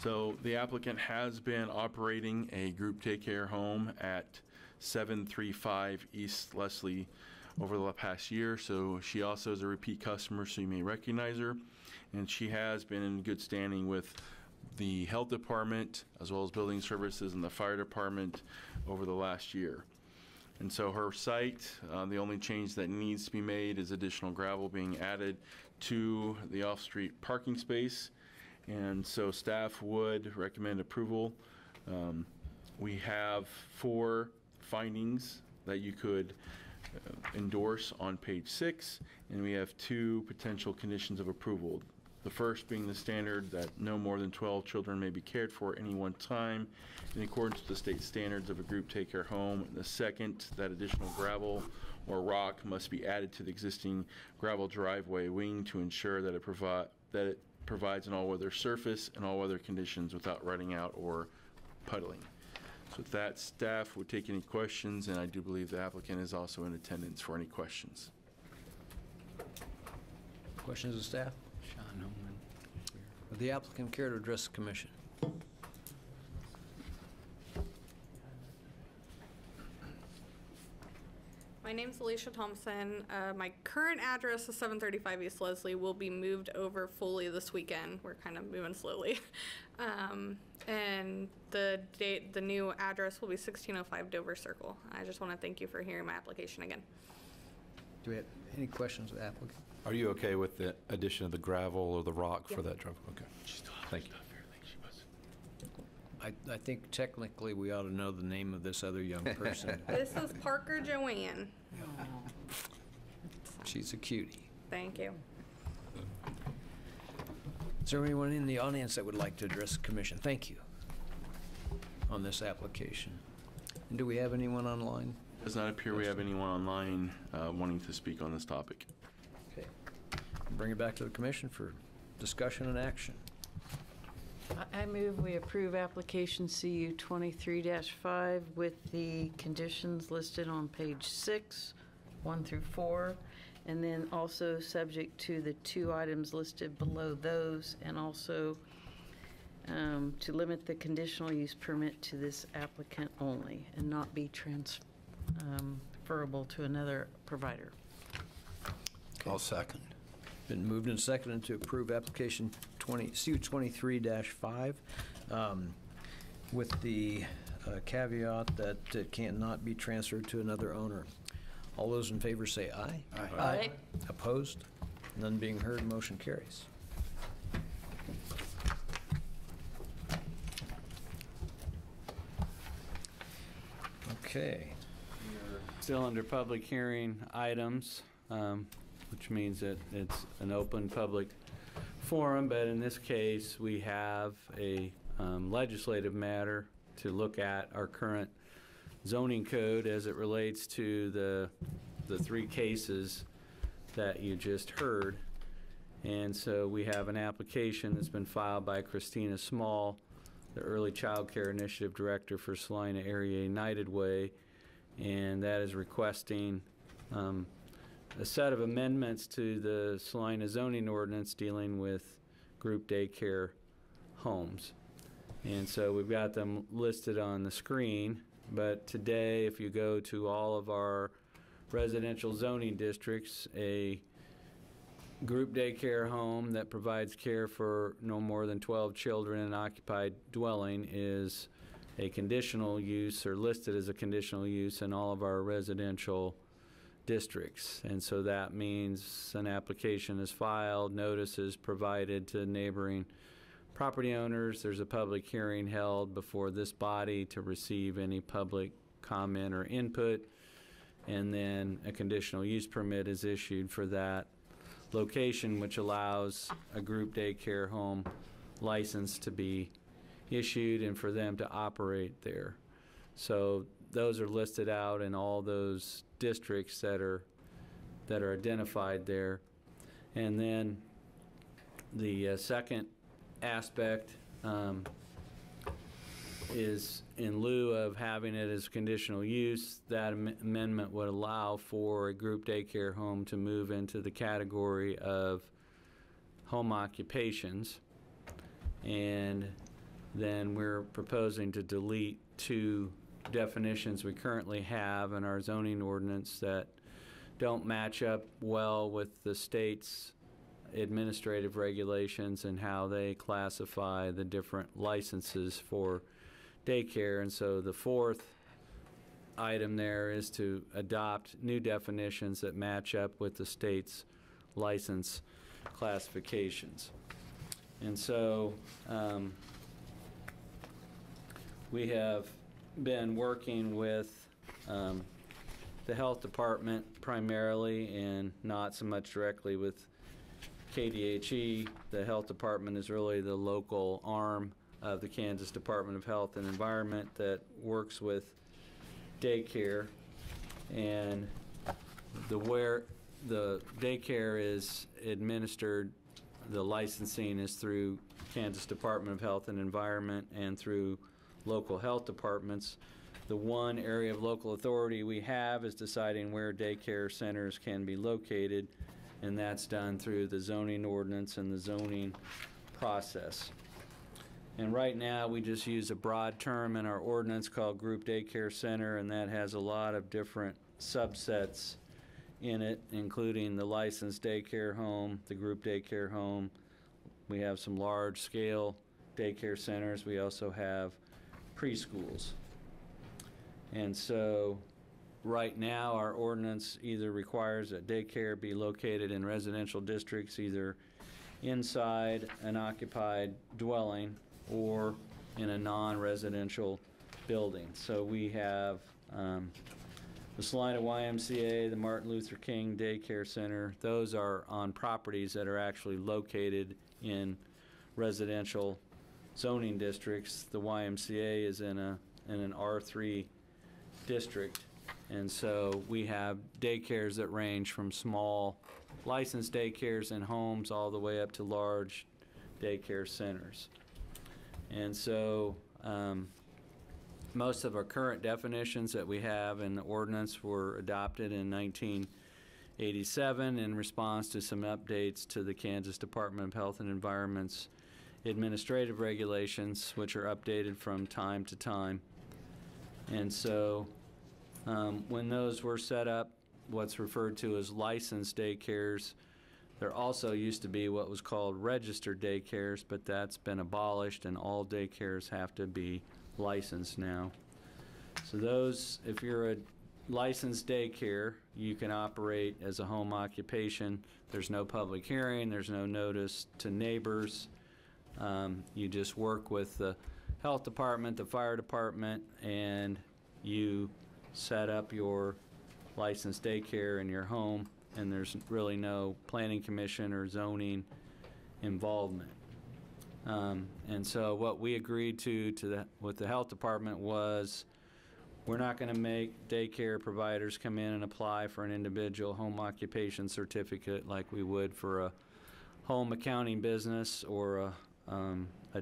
So the applicant has been operating a group daycare home at 735 East Leslie over the past year, so she also is a repeat customer, so you may recognize her. And she has been in good standing with the health department as well as building services and the fire department over the last year. And so her site, the only change that needs to be made is additional gravel being added to the off-street parking space. And so staff would recommend approval. We have 4 findings that you could endorse on page 6, and we have 2 potential conditions of approval. The first being the standard that no more than 12 children may be cared for at any one time in accordance with the state standards of a group daycare home. And the second, that additional gravel or rock must be added to the existing gravel driveway wing to ensure that it provides an all-weather surface and all-weather conditions without rutting out or puddling. So with that, staff would take any questions, and I do believe the applicant is also in attendance for any questions. Questions of staff? Would the applicant care to address the commission? My name's Alicia Thompson. My current address is 735 East Leslie. Will be moved over fully this weekend. We're kind of moving slowly. And the new address will be 1605 Dover Circle. I just want to thank you for hearing my application again. Do we have any questions of the applicant? Are you okay with the addition of the gravel or the rock for that driveway? Okay. Thank you. I think technically we ought to know the name of this other young person. This is Parker Joanne. She's a cutie. Thank you. Is there anyone in the audience that would like to address the commission? Thank you on this application. And do we have anyone online? It does not appear we have anyone online wanting to speak on this topic. Okay. Bring it back to the commission for discussion and action. I move we approve application CU 23-5 with the conditions listed on page 6, 1 through 4, and then also subject to the 2 items listed below those, and also to limit the conditional use permit to this applicant only and not be transferable to another provider. I'll second. Been moved and seconded to approve application CU 23-5 with the caveat that it cannot be transferred to another owner. All those in favor say aye. Aye. Aye. Opposed? None being heard, motion carries. Okay. Still under public hearing items, which means that it's an open public forum, but in this case, we have a legislative matter to look at our current zoning code as it relates to the 3 cases that you just heard. And so we have an application that's been filed by Christina Small, the Early Child Care Initiative Director for Salina Area United Way, and that is requesting a set of amendments to the Salina zoning ordinance dealing with group daycare homes. And so we've got them listed on the screen, but today if you go to all of our residential zoning districts, a group daycare home that provides care for no more than 12 children in an occupied dwelling is a conditional use or listed as a conditional use in all of our residential districts. And so that means an application is filed, notices provided to neighboring property owners. There's a public hearing held before this body to receive any public comment or input, and then a conditional use permit is issued for that location, which allows a group daycare home license to be issued and for them to operate there. So those are listed out in all those districts that are identified there. And then the second aspect is, in lieu of having it as conditional use, that amendment would allow for a group daycare home to move into the category of home occupations. And then we're proposing to delete two definitions we currently have in our zoning ordinance that don't match up well with the state's administrative regulations and how they classify the different licenses for daycare. And so the fourth item there is to adopt new definitions that match up with the state's license classifications. And so we have been working with the health department primarily, and not so much directly with KDHE. The health department is really the local arm of the Kansas Department of Health and Environment that works with daycare. And where the daycare is administered, the licensing is through Kansas Department of Health and Environment and through local health departments. The one area of local authority we have is deciding where daycare centers can be located, and that's done through the zoning ordinance and the zoning process. And right now we just use a broad term in our ordinance called group daycare center, and that has a lot of different subsets in it, including the licensed daycare home, the group daycare home. We have some large scale daycare centers. We also have preschools. And so right now our ordinance either requires that daycare be located in residential districts, either inside an occupied dwelling or in a non-residential building. So we have the Salina YMCA, the Martin Luther King Daycare Center. Those are on properties that are actually located in residential zoning districts. The YMCA is in an R3 district, and so we have daycares that range from small licensed daycares in homes all the way up to large daycare centers. And so most of our current definitions that we have in the ordinance were adopted in 1987 in response to some updates to the Kansas Department of Health and Environment's administrative regulations, which are updated from time to time. And so when those were set up, what's referred to as licensed daycares, there also used to be what was called registered daycares, but that's been abolished, and all daycares have to be licensed now. So those, if you're a licensed daycare, you can operate as a home occupation. There's no public hearing, there's no notice to neighbors. You just work with the health department, the fire department, and you set up your licensed daycare in your home, and there's really no planning commission or zoning involvement. And so what we agreed to with the health department was, we're not going to make daycare providers come in and apply for an individual home occupation certificate like we would for a home accounting business or a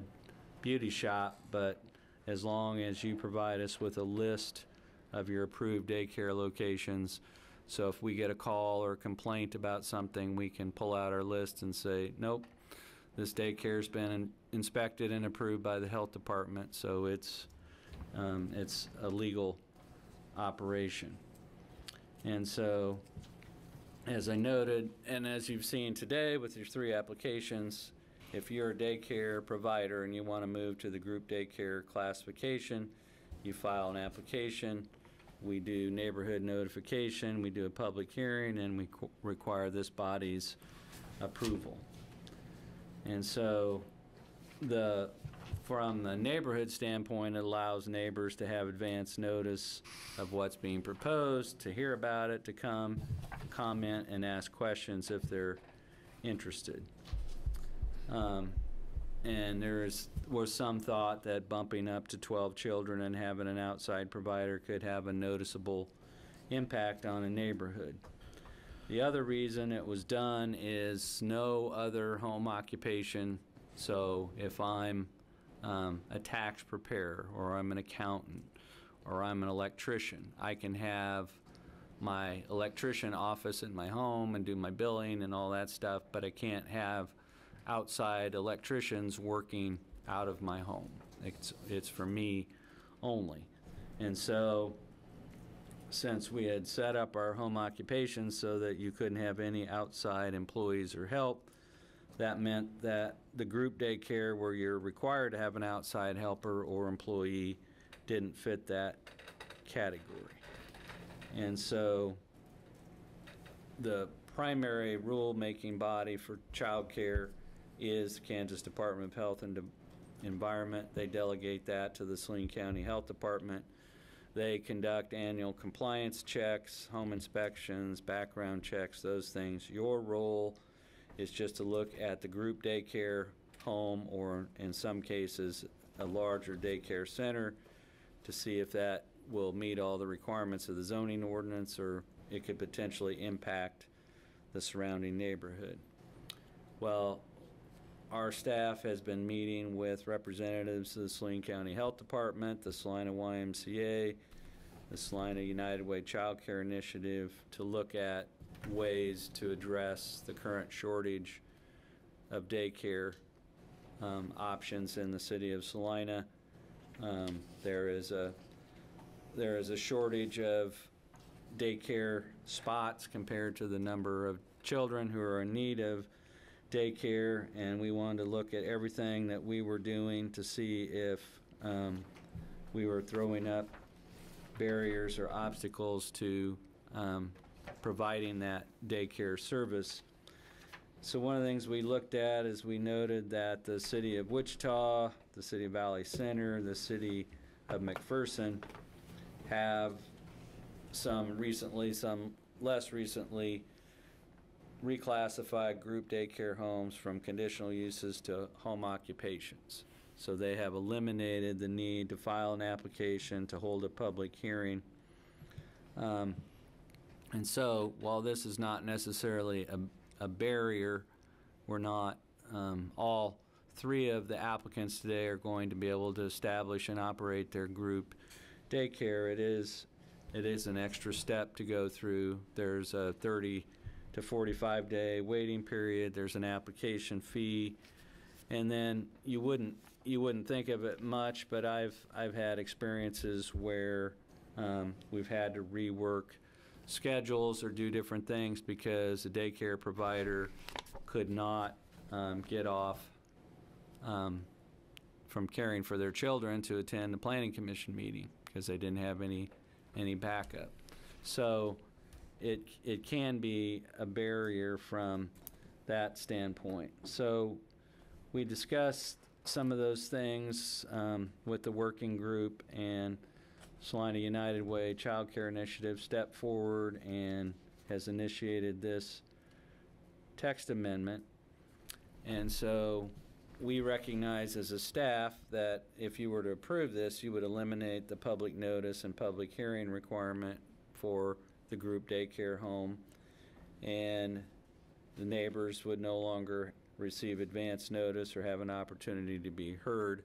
beauty shop, but as long as you provide us with a list of your approved daycare locations. So if we get a call or a complaint about something, we can pull out our list and say, nope, this daycare's been inspected and approved by the health department, so it's a legal operation. And so, as I noted, and as you've seen today with your 3 applications, if you're a daycare provider and you want to move to the group daycare classification, you file an application. We do neighborhood notification, we do a public hearing, and we require this body's approval. And so from the neighborhood standpoint, it allows neighbors to have advance notice of what's being proposed, to hear about it, to come, comment, and ask questions if they're interested. And was some thought that bumping up to 12 children and having an outside provider could have a noticeable impact on a neighborhood. The other reason it was done is no other home occupation. So if I'm a tax preparer, or I'm an accountant, or I'm an electrician, I can have my electrician office in my home and do my billing and all that stuff, but I can't have outside electricians working out of my home. It's for me only. And so, since we had set up our home occupations so that you couldn't have any outside employees or help, that meant that the group daycare where you're required to have an outside helper or employee didn't fit that category. And so the primary rule-making body for child care is the Kansas Department of Health and Environment. They delegate that to the Salina County Health Department. They conduct annual compliance checks, home inspections, background checks, those things. Your role is just to look at the group daycare home, or in some cases a larger daycare center, to see if that will meet all the requirements of the zoning ordinance, or it could potentially impact the surrounding neighborhood. Well, our staff has been meeting with representatives of the Salina County Health Department, the Salina YMCA, the Salina United Way Child Care Initiative, to look at ways to address the current shortage of daycare options in the city of Salina. There is a shortage of daycare spots compared to the number of children who are in need of daycare, and we wanted to look at everything that we were doing to see if we were throwing up barriers or obstacles to providing that daycare service. So one of the things we looked at is we noted that the city of Wichita, the city of Valley Center, the city of McPherson have some recently, some less recently, reclassified group daycare homes from conditional uses to home occupations. So they have eliminated the need to file an application, to hold a public hearing. And so while this is not necessarily a barrier, we're not, all 3 of the applicants today are going to be able to establish and operate their group daycare. It is an extra step to go through. There's a 30 to 45-day waiting period. There's an application fee, and then you wouldn't think of it much, but I've had experiences where we've had to rework schedules or do different things because the daycare provider could not get off from caring for their children to attend the planning commission meeting because they didn't have any backup. So it can be a barrier from that standpoint. So we discussed some of those things with the working group, and Salina United Way Child Care Initiative stepped forward and has initiated this text amendment. And so we recognize as a staff that if you were to approve this, you would eliminate the public notice and public hearing requirement for the group daycare home, and the neighbors would no longer receive advance notice or have an opportunity to be heard.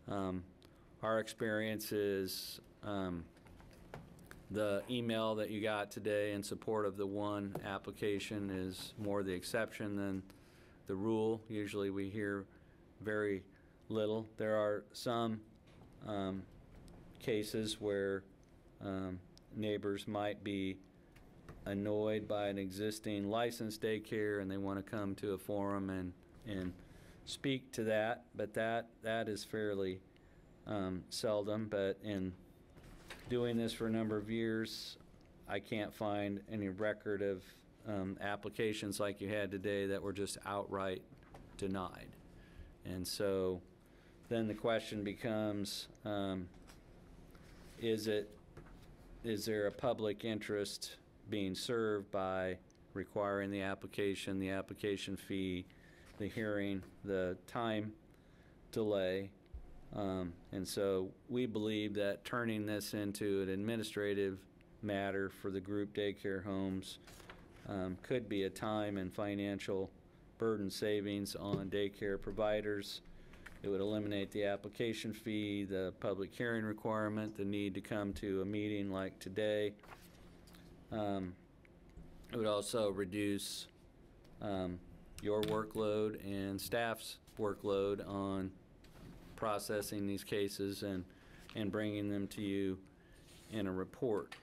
Our experience is the email that you got today in support of the one application is more the exception than the rule. Usually we hear very little. There are some cases where neighbors might be annoyed by an existing licensed daycare and they want to come to a forum and speak to that, but that is fairly seldom. But in doing this for a number of years, I can't find any record of applications like you had today that were just outright denied. And so then the question becomes, is there a public interest being served by requiring the application fee, the hearing, the time delay? And so we believe that turning this into an administrative matter for the group daycare homes could be a time and financial burden savings on daycare providers. It would eliminate the application fee, the public hearing requirement, the need to come to a meeting like today. It would also reduce your workload and staff's workload on processing these cases and bringing them to you in a report.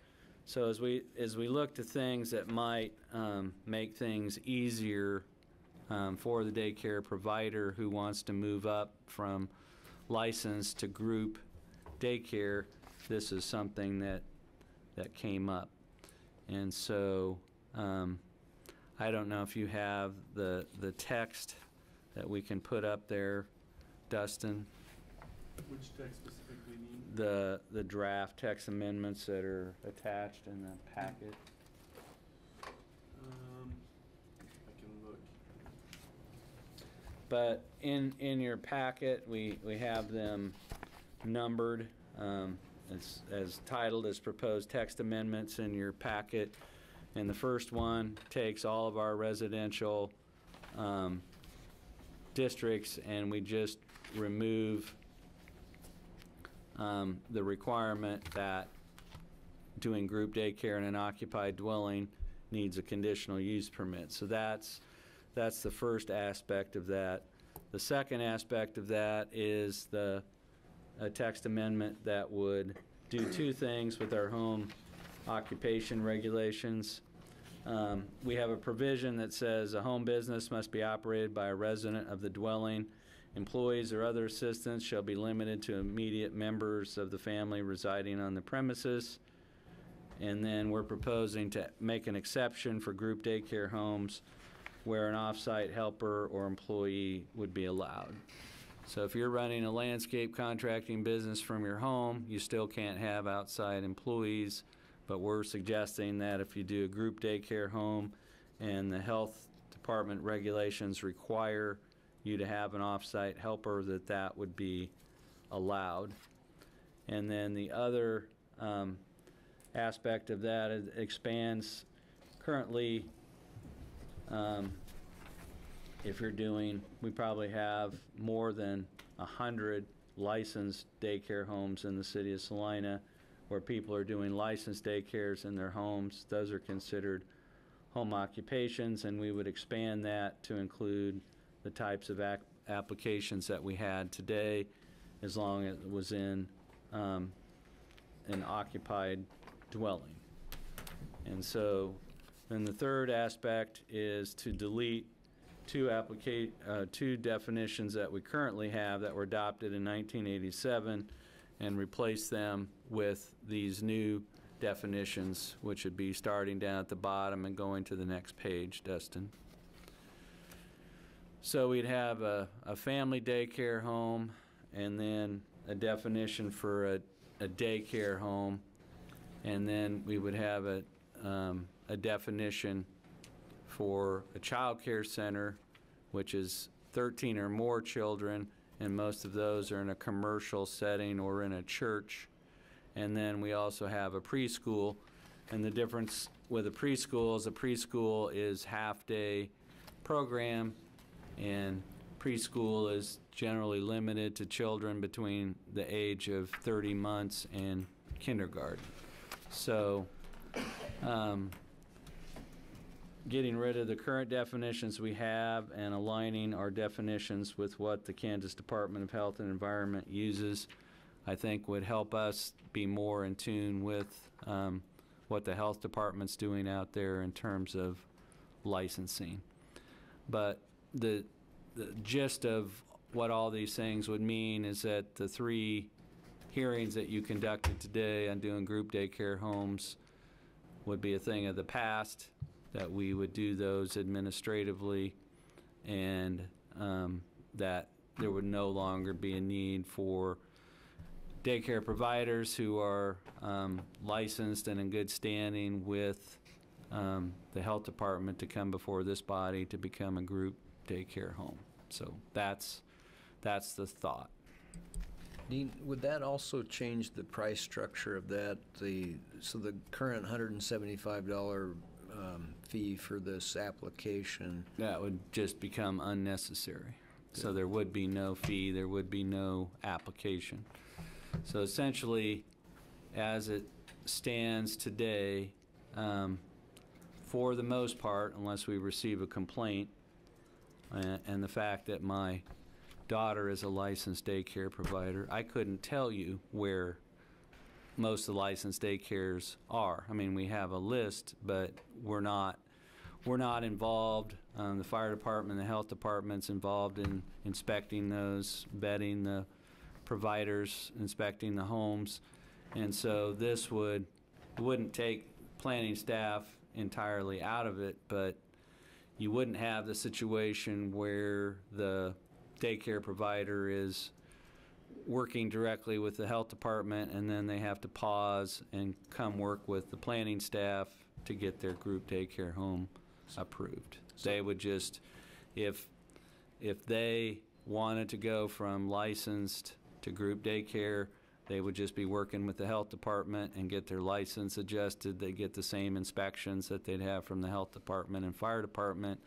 So as we look to things that might make things easier for the daycare provider who wants to move up from licensed to group daycare, this is something that came up. And so I don't know if you have the text that we can put up there, Dustin. Which text specifically need? The draft text amendments that are attached in the packet. I can look. But in your packet, we have them numbered. It's as titled as proposed text amendments in your packet. And the first one takes all of our residential districts, and we just remove the requirement that doing group daycare in an occupied dwelling needs a conditional use permit. So that's the first aspect of that. The second aspect of that is a text amendment that would do two things with our home occupation regulations. We have a provision that says a home business must be operated by a resident of the dwelling. Employees or other assistants shall be limited to immediate members of the family residing on the premises. And then we're proposing to make an exception for group daycare homes where an off-site helper or employee would be allowed. So if you're running a landscape contracting business from your home, you still can't have outside employees, but we're suggesting that if you do a group daycare home and the health department regulations require you to have an off-site helper, that would be allowed. And then the other aspect of that, it expands currently. If you're doing, we probably have more than 100 licensed daycare homes in the city of Salina where people are doing licensed daycares in their homes. Those are considered home occupations, and we would expand that to include the types of applications that we had today, as long as it was in an occupied dwelling. And so then the third aspect is to delete two definitions that we currently have that were adopted in 1987 and replace them with these new definitions, which would be starting down at the bottom and going to the next page, Dustin. So we'd have a family daycare home, and then a definition for a daycare home, and then we would have a definition for a child care center, which is 13 or more children, and most of those are in a commercial setting or in a church. And then we also have a preschool, and the difference with a preschool is half-day program, and preschool is generally limited to children between the age of 30 months and kindergarten. So getting rid of the current definitions we have and aligning our definitions with what the Kansas Department of Health and Environment uses, I think would help us be more in tune with what the health department's doing out there in terms of licensing. But the gist of what all these things would mean is that the 3 hearings that you conducted today on doing group daycare homes would be a thing of the past, that we would do those administratively, and that there would no longer be a need for daycare providers who are licensed and in good standing with the health department to come before this body to become a group daycare home. So that's the thought. Dean, would that also change the price structure of that? So the current $175 fee for this application? That would just become unnecessary. So there would be no fee, there would be no application. So essentially, as it stands today, for the most part, unless we receive a complaint, and the fact that my daughter is a licensed daycare provider, I couldn't tell you where most of the licensed daycares are. I mean, we have a list, but we're not involved. The fire department, the health department's involved in inspecting those, vetting the providers, inspecting the homes, and so this wouldn't take planning staff entirely out of it, but you wouldn't have the situation where the daycare provider is working directly with the health department and then they have to pause and come work with the planning staff to get their group daycare home approved. They would just, if they wanted to go from licensed to group daycare, they would just be working with the health department and get their license adjusted. They get the same inspections that they'd have from the health department and fire department,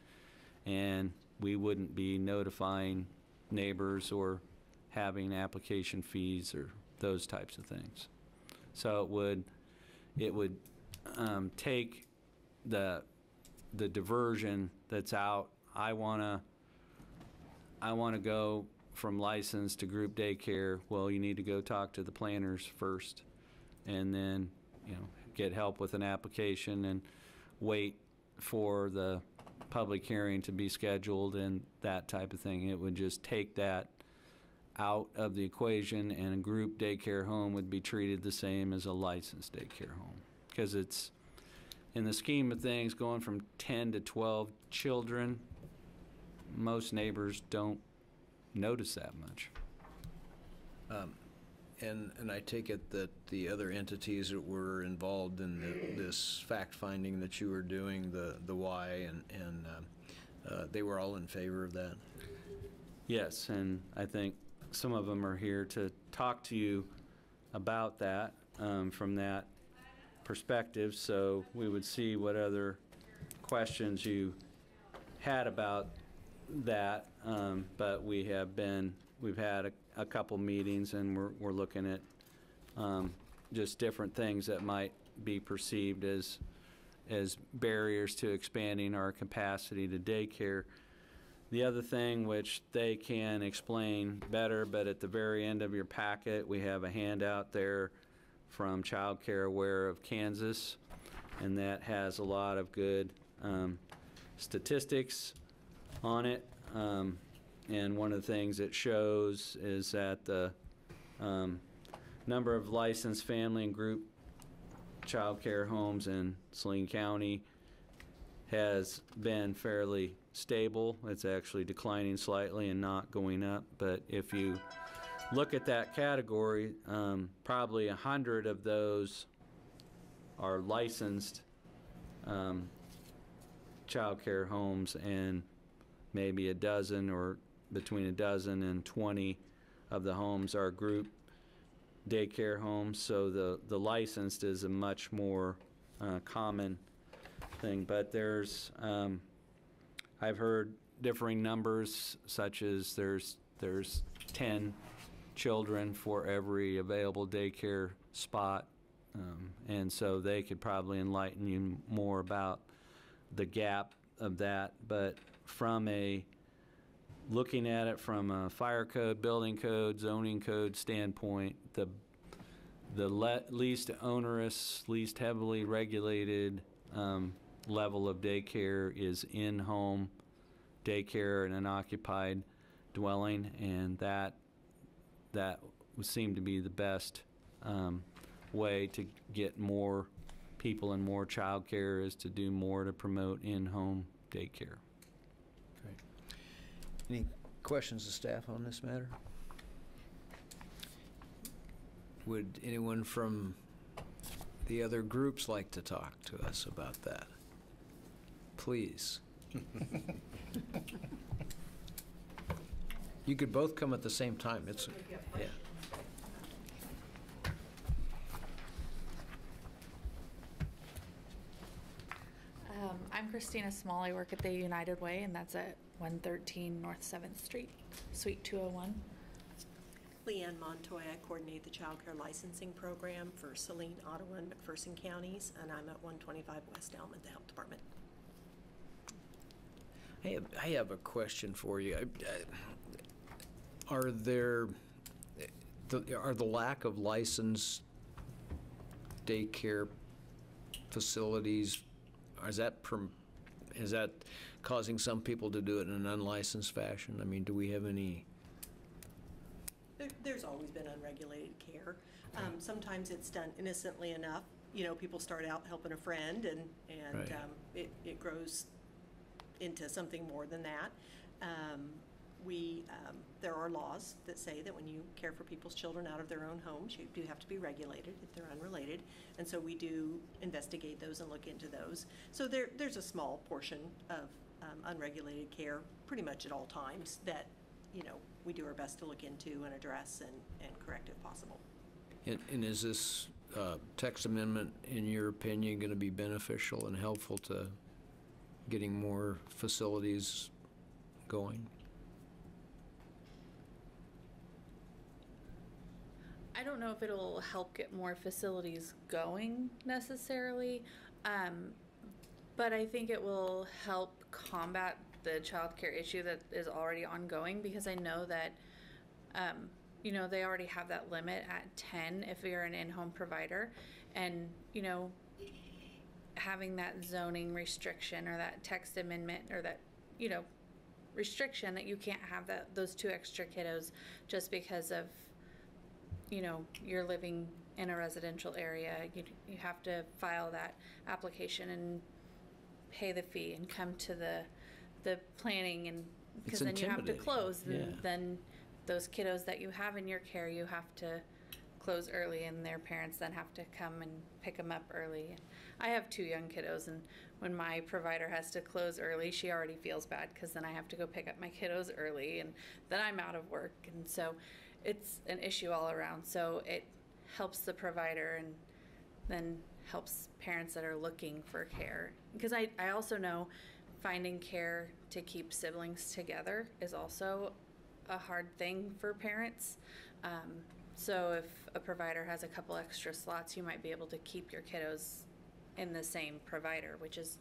and we wouldn't be notifying neighbors or having application fees or those types of things. So it would take the diversion that's out. I want to go from license to group daycare. Well, you need to go talk to the planners first, and then get help with an application and wait for the public hearing to be scheduled and that type of thing. It would just take that out of the equation, and a group daycare home would be treated the same as a licensed daycare home, because it's, in the scheme of things, going from 10 to 12 children, most neighbors don't notice that much. And I take it that the other entities that were involved in this fact-finding that you were doing, the Y, and they were all in favor of that? Yes, and I think some of them are here to talk to you about that from that perspective, so we would see what other questions you had about that, but we've had a couple meetings, and we're looking at just different things that might be perceived as barriers to expanding our capacity to daycare. The other thing, which they can explain better, but at the very end of your packet, we have a handout there from Child Care Aware of Kansas, and that has a lot of good statistics on it. And one of the things it shows is that the number of licensed family and group child care homes in Salina County has been fairly stable. It's actually declining slightly and not going up. But if you look at that category, probably 100 of those are licensed child care homes, and maybe a dozen or between a dozen and 20 of the homes are group daycare homes. So the licensed is a much more common thing. But there's I've heard differing numbers, such as there's 10 children for every available daycare spot, and so they could probably enlighten you more about the gap of that. But from looking at it from a fire code, building code, zoning code standpoint, least onerous, least heavily regulated level of daycare is in-home daycare in an occupied dwelling, and that would seem to be the best way to get more people and more childcare, is to do more to promote in-home daycare. Any questions of staff on this matter? Would anyone from the other groups like to talk to us about that? Please. You could both come at the same time. It's, yeah. I'm Christina Small. I work at the United Way, and that's at 113 North 7th Street, Suite 201. Leanne Montoya. I coordinate the child care licensing program for Salina, Ottawa, and McPherson counties, and I'm at 125 West Elm at the Health Department. I have a question for you. Are the lack of licensed daycare facilities, is that causing some people to do it in an unlicensed fashion? I mean, do we have any? There's always been unregulated care. Sometimes it's done innocently enough. You know, people start out helping a friend, and right. It grows into something more than that. There are laws that say that when you care for people's children out of their own homes, you do have to be regulated if they're unrelated, and so we do investigate those and look into those. So there's a small portion of unregulated care pretty much at all times that, you know, we do our best to look into and address and correct if possible. And is this text amendment, in your opinion, going to be beneficial and helpful to getting more facilities going? I don't know if it'll help get more facilities going necessarily, but I think it will help combat the child care issue that is already ongoing, because I know that, you know, they already have that limit at 10 if you're an in-home provider, and, you know, having that zoning restriction or that text amendment or that, you know, restriction that you can't have those 2 extra kiddos just because of, you know, you're living in a residential area. You have to file that application and pay the fee and come to the planning, and because then you have to close, and then those kiddos that you have in your care, you have to close early, and their parents then have to come and pick them up early. I have 2 young kiddos, and when my provider has to close early, she already feels bad, because then I have to go pick up my kiddos early, and then I'm out of work, and so it's an issue all around. So it helps the provider, and then helps parents that are looking for care, because I also know finding care to keep siblings together is also a hard thing for parents. So if a provider has a couple extra slots, you might be able to keep your kiddos in the same provider, which is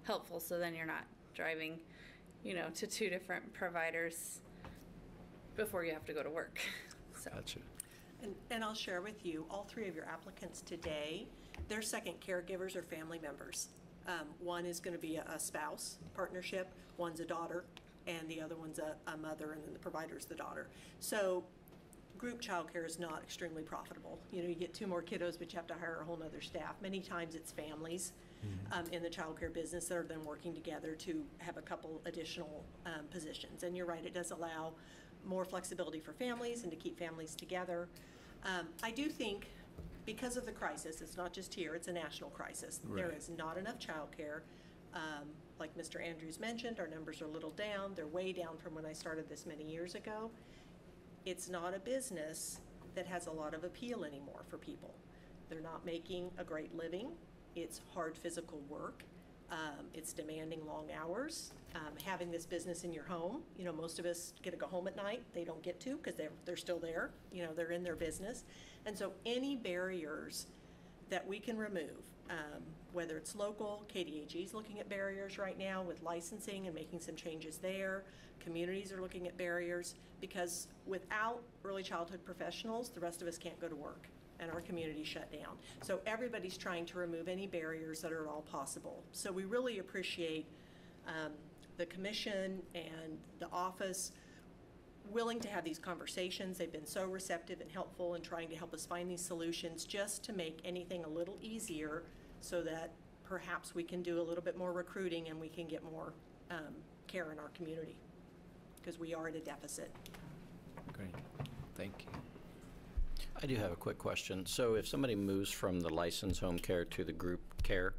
helpful. So then you're not driving, you know, to 2 different providers before you have to go to work. So. Gotcha. And I'll share with you, all 3 of your applicants today, their second caregivers are family members. One is going to be a spouse partnership, one's a daughter, and the other one's a mother, and then the provider's the daughter. So group childcare is not extremely profitable. You know, you get 2 more kiddos, but you have to hire a whole nother staff. Many times it's families in the childcare business that are then working together to have a couple additional positions. And you're right, it does allow more flexibility for families and to keep families together. I do think, because of the crisis, it's not just here, it's a national crisis. Right. There is not enough childcare. Like Mr. Andrews mentioned, our numbers are a little down. They're way down from when I started this many years ago. It's not a business that has a lot of appeal anymore for people. They're not making a great living. It's hard physical work. It's demanding long hours. Having this business in your home, you know, most of us get to go home at night. They don't get to, because they're still there. You know, they're in their business. And so any barriers that we can remove, whether it's local, KDAG is looking at barriers right now with licensing and making some changes there. Communities are looking at barriers, because without early childhood professionals, the rest of us can't go to work. and our community shut down. So everybody's trying to remove any barriers that are at all possible. So we really appreciate the commission and the office willing to have these conversations. They've been so receptive and helpful in trying to help us find these solutions just to make anything a little easier so that perhaps we can do a little bit more recruiting and we can get more care in our community, because we are at a deficit. Great. Thank you. I do have a quick question. So if somebody moves from the licensed home care to the group care,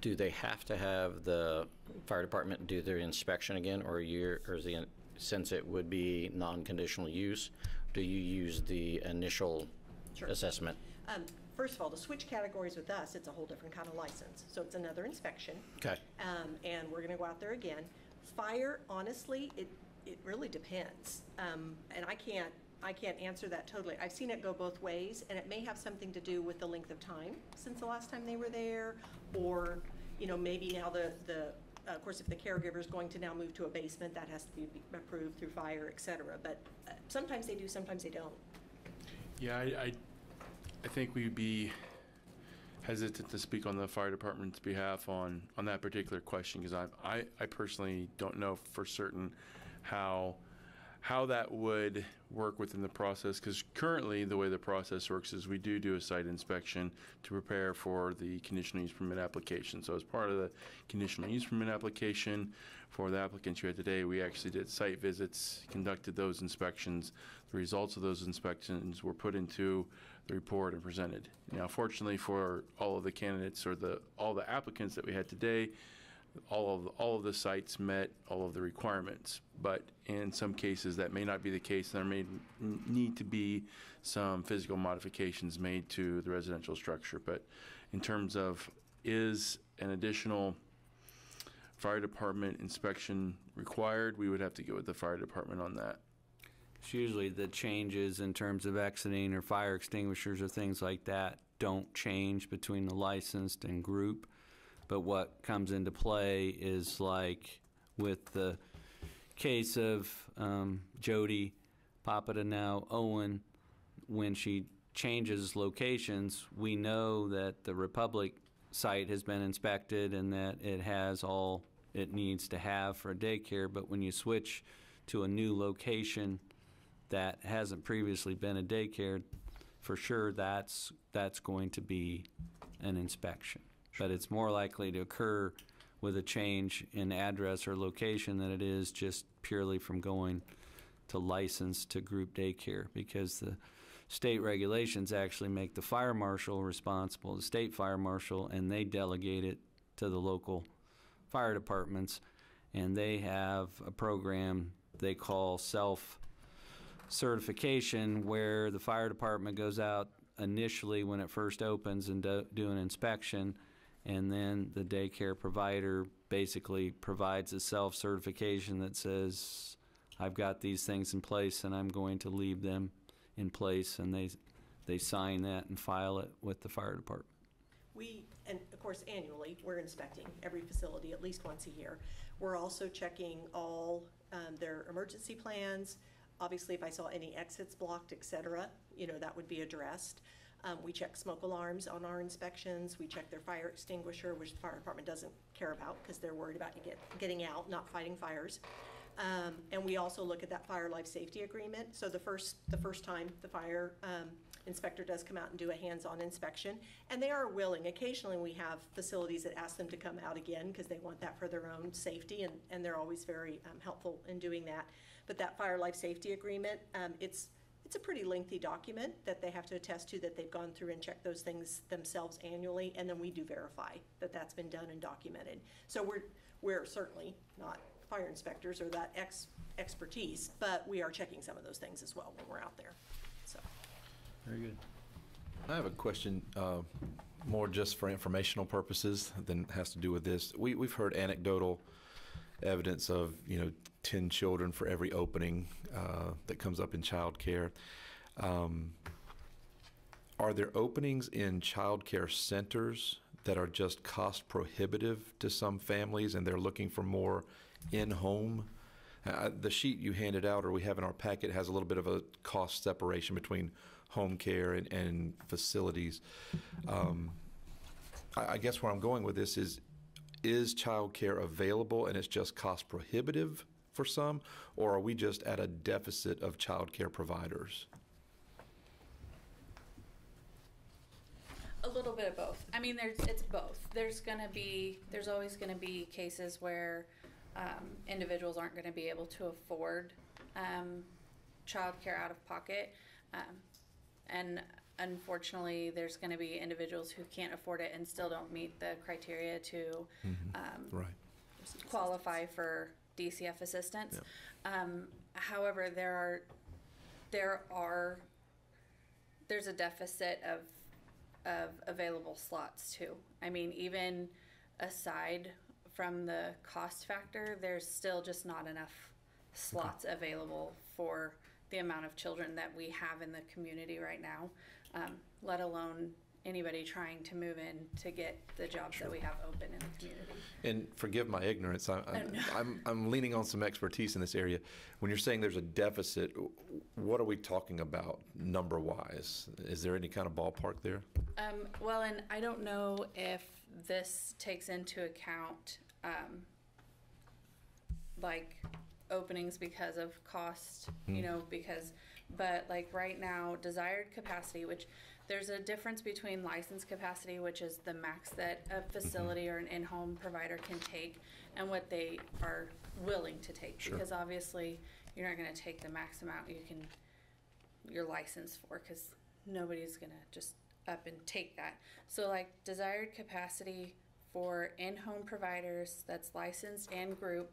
do they have to have the fire department do their inspection again, or since it would be non-conditional use, do you use the initial assessment? First of all, to switch categories with us, it's a whole different kind of license. So it's another inspection. Okay. And we're going to go out there again. Fire, honestly, it really depends. And I can't answer that totally. I've seen it go both ways, and it may have something to do with the length of time since the last time they were there, or maybe now of course, if the caregiver is going to now move to a basement, that has to be approved through fire, et cetera. But sometimes they do, sometimes they don't. Yeah, I think we'd be hesitant to speak on the fire department's behalf on that particular question, because I personally don't know for certain how that would work within the process, because currently the way the process works is we do a site inspection to prepare for the conditional use permit application. So as part of the conditional use permit application for the applicants you had today, we actually did site visits, conducted those inspections. The results of those inspections were put into the report and presented. Now, fortunately for all of the candidates or all the applicants that we had today, all of the sites met all of the requirements, but in some cases that may not be the case. There may need to be some physical modifications made to the residential structure. But in terms of, is an additional fire department inspection required, we would have to go with the fire department on that. It's usually the changes in terms of exiting or fire extinguishers or things like that don't change between the licensed and group. But what comes into play is, like with the case of Jody, Papa to now Owen, when she changes locations, we know that the Republic site has been inspected and that it has all it needs to have for a daycare. But when you switch to a new location that hasn't previously been a daycare, for sure that's going to be an inspection. But it's more likely to occur with a change in address or location than it is just purely from going to license to group daycare, because the state regulations actually make the fire marshal responsible, the state fire marshal, and they delegate it to the local fire departments, and they have a program they call self-certification, where the fire department goes out initially when it first opens and do an inspection, and then the daycare provider basically provides a self-certification that says, I've got these things in place and I'm going to leave them in place, and they sign that and file it with the fire department. And of course, annually, we're inspecting every facility at least once a year. We're also checking all their emergency plans. Obviously, if I saw any exits blocked, et cetera, that would be addressed. We check smoke alarms on our inspections. We check their fire extinguisher, which the fire department doesn't care about because they're worried about getting out, not fighting fires. And we also look at that fire life safety agreement. So the first time the fire inspector does come out and do a hands-on inspection, and they are willing. Occasionally we have facilities that ask them to come out again because they want that for their own safety, and they're always very helpful in doing that. But that fire life safety agreement, it's a pretty lengthy document that they have to attest to, that they've gone through and checked those things themselves annually, and then we do verify that that's been done and documented. So we're certainly not fire inspectors or that expertise, but we are checking some of those things as well when we're out there. So. Very good. I have a question, more just for informational purposes than has to do with this. We've heard anecdotal evidence of 10 children for every opening that comes up in child care. Are there openings in child care centers that are just cost prohibitive to some families and they're looking for more in-home? The sheet you handed out or we have in our packet has a little bit of a cost separation between home care and facilities. I guess where I'm going with this is child care available and it's just cost prohibitive for some, or are we just at a deficit of child care providers? A little bit of both. I mean, it's both. There's always gonna be cases where individuals aren't gonna be able to afford childcare out of pocket, and unfortunately, there's gonna be individuals who can't afford it and still don't meet the criteria to Right. qualify for DCF assistance. Yep. However, there's a deficit of available slots too. I mean, even aside from the cost factor, there's still just not enough slots available for the amount of children that we have in the community right now, let alone anybody trying to move in to get the jobs that we have open in the community. And forgive my ignorance, I'm leaning on some expertise in this area. When you're saying there's a deficit, what are we talking about number-wise? Is there any kind of ballpark there? Well, and I don't know if this takes into account like openings because of cost, you know, but like right now, desired capacity, which there's a difference between licensed capacity, which is the max that a facility or an in-home provider can take, and what they are willing to take. Sure. Because obviously, you're not going to take the max amount you're licensed for, because nobody's going to just up and take that. So like desired capacity for in-home providers that's licensed and group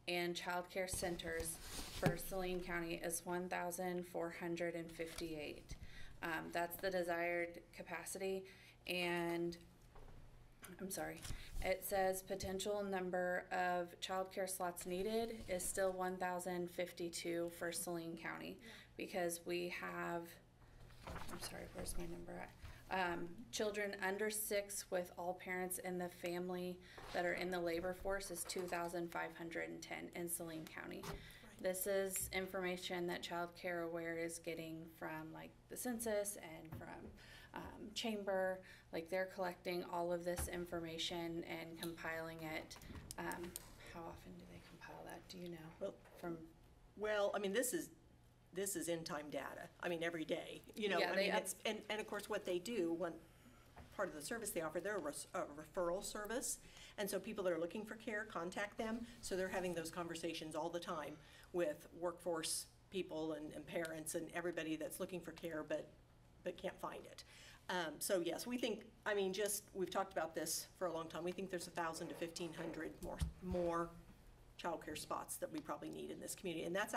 and child care centers for Saline County is 1,458. That's the desired capacity, and I'm sorry, it says potential number of child care slots needed is still 1,052 for Saline County, because we have, I'm sorry, where's my number at? Children under 6 with all parents in the family that are in the labor force is 2,510 in Saline County. This is information that Child Care Aware is getting from like the census and from Chamber. Like they're collecting all of this information and compiling it. How often do they compile that? Do you know? Well, I mean, this is in-time data. I mean, every day, you know, Yeah, I mean, and of course what they do, one part of the service they offer, they're a referral service. And so people that are looking for care contact them. So they're having those conversations all the time with workforce people and parents and everybody that's looking for care but can't find it. So yes, we think, I mean, we've talked about this for a long time. We think there's 1,000 to 1,500 more child care spots that we probably need in this community. And that's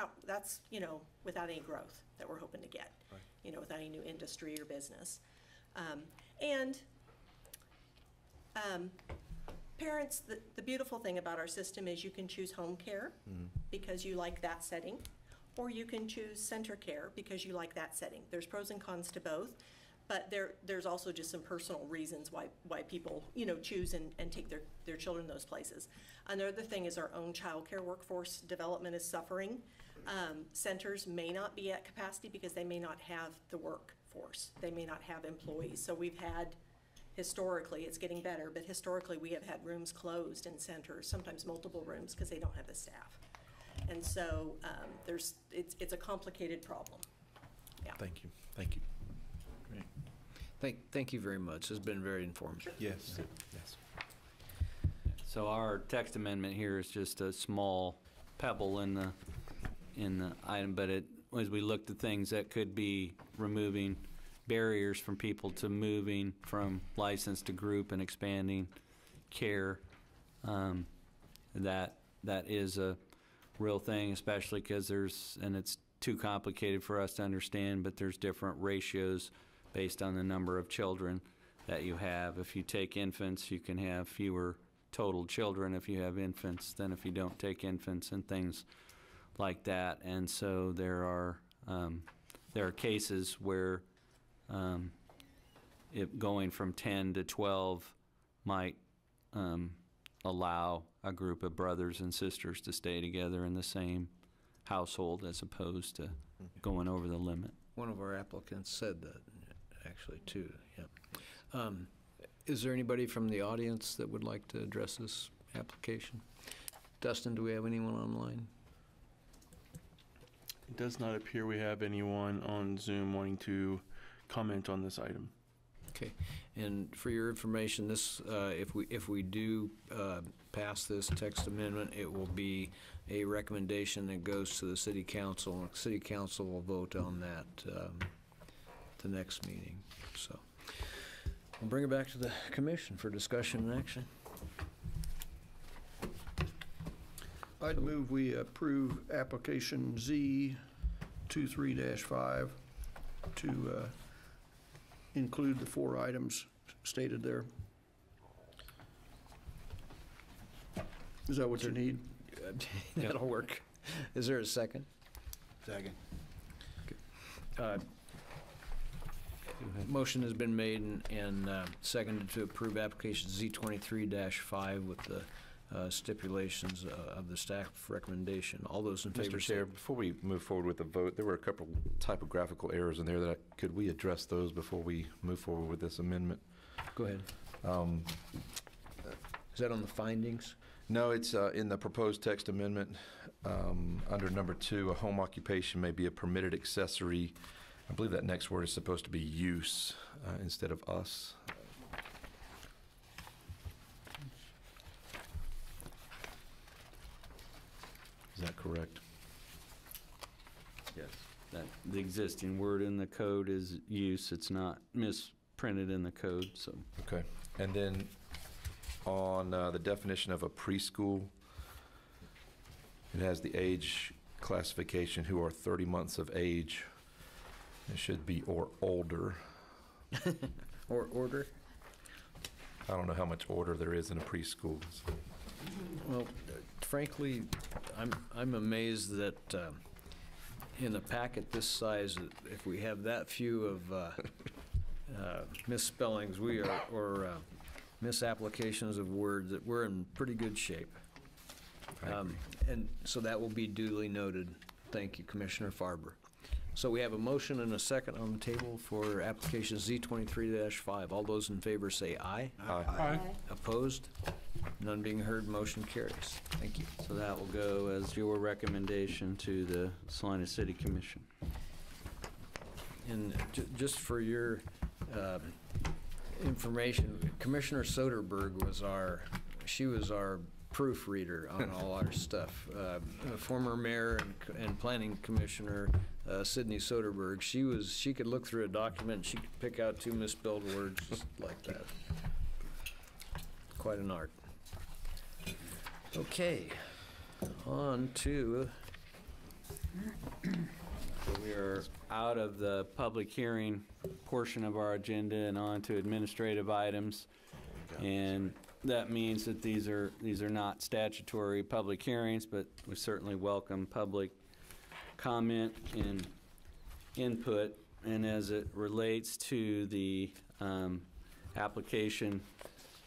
you know, without any growth that we're hoping to get, right. You know, without any new industry or business. Parents, the beautiful thing about our system is you can choose home care because you like that setting, or you can choose center care because you like that setting. There's pros and cons to both, but there's also just some personal reasons why people, you know, choose and take their children those places. Another thing is our own child care workforce development is suffering. Centers may not be at capacity because they may not have the workforce. They may not have employees. So we've had, historically, it's getting better, but historically we have had rooms closed in centers, sometimes multiple rooms, because they don't have the staff. And so it's a complicated problem. Yeah. Thank you. Thank you. Great. Thank you very much. It's been very informative. Yes. Yes. So our text amendment here is just a small pebble in the item, but as we looked at things that could be removing barriers from people to moving from licensed to group and expanding care, that is a real thing, especially because it's too complicated for us to understand, but there's different ratios based on the number of children that you have. If you take infants, you can have fewer total children if you have infants than if you don't take infants, and things like that. And so there are cases where going from 10 to 12 might allow a group of brothers and sisters to stay together in the same household, as opposed to going over the limit. one of our applicants said that, actually, too, yeah. Is there anybody from the audience that would like to address this application? Dustin, do we have anyone online? It does not appear we have anyone on Zoom wanting to comment on this item. Okay, and for your information, this, if we do pass this text amendment, it will be a recommendation that goes to the city council, and the city council will vote on that the next meeting. So we'll bring it back to the commission for discussion and action. I'd move we approve application Z 23-5 to include the 4 items stated there. Is that what you need? That'll work. Is there a second? Second. Motion has been made and seconded to approve application Z23-5 with the stipulations of the staff recommendation. All those in favor Mr. say... Chair, before we move forward with the vote, there were a couple typographical errors in there that could we address those before we move forward with this amendment? Go ahead. Is that on the findings? No, it's in the proposed text amendment. Under number 2, a home occupation may be a permitted accessory. I believe that next word is supposed to be use instead of us. Is that correct? Yes. The existing word in the code is use. It's not misprinted in the code, so. Okay. And then on the definition of a preschool, it has the age classification who are 30 months of age. It should be or older. Or order? I don't know how much order there is in a preschool. Well, frankly, I'm amazed that in a packet this size, if we have that few of misspellings, or misapplications of words, that we're in pretty good shape. And so that will be duly noted. Thank you, Commissioner Farber. So we have a motion and a second on the table for application Z23-5. All those in favor say aye. Aye. Opposed? None being heard, motion carries. Thank you. So that will go as your recommendation to the Salina City Commission. And just for your information, Commissioner Soderberg was our proofreader on all our stuff. Former mayor and planning commissioner Sydney Soderberg, she could look through a document, she could pick out 2 misspelled words just like that. Quite an art. Okay, on to... We are out of the public hearing portion of our agenda and on to administrative items. And that means that these are not statutory public hearings, but we certainly welcome public comment and input. And as it relates to the application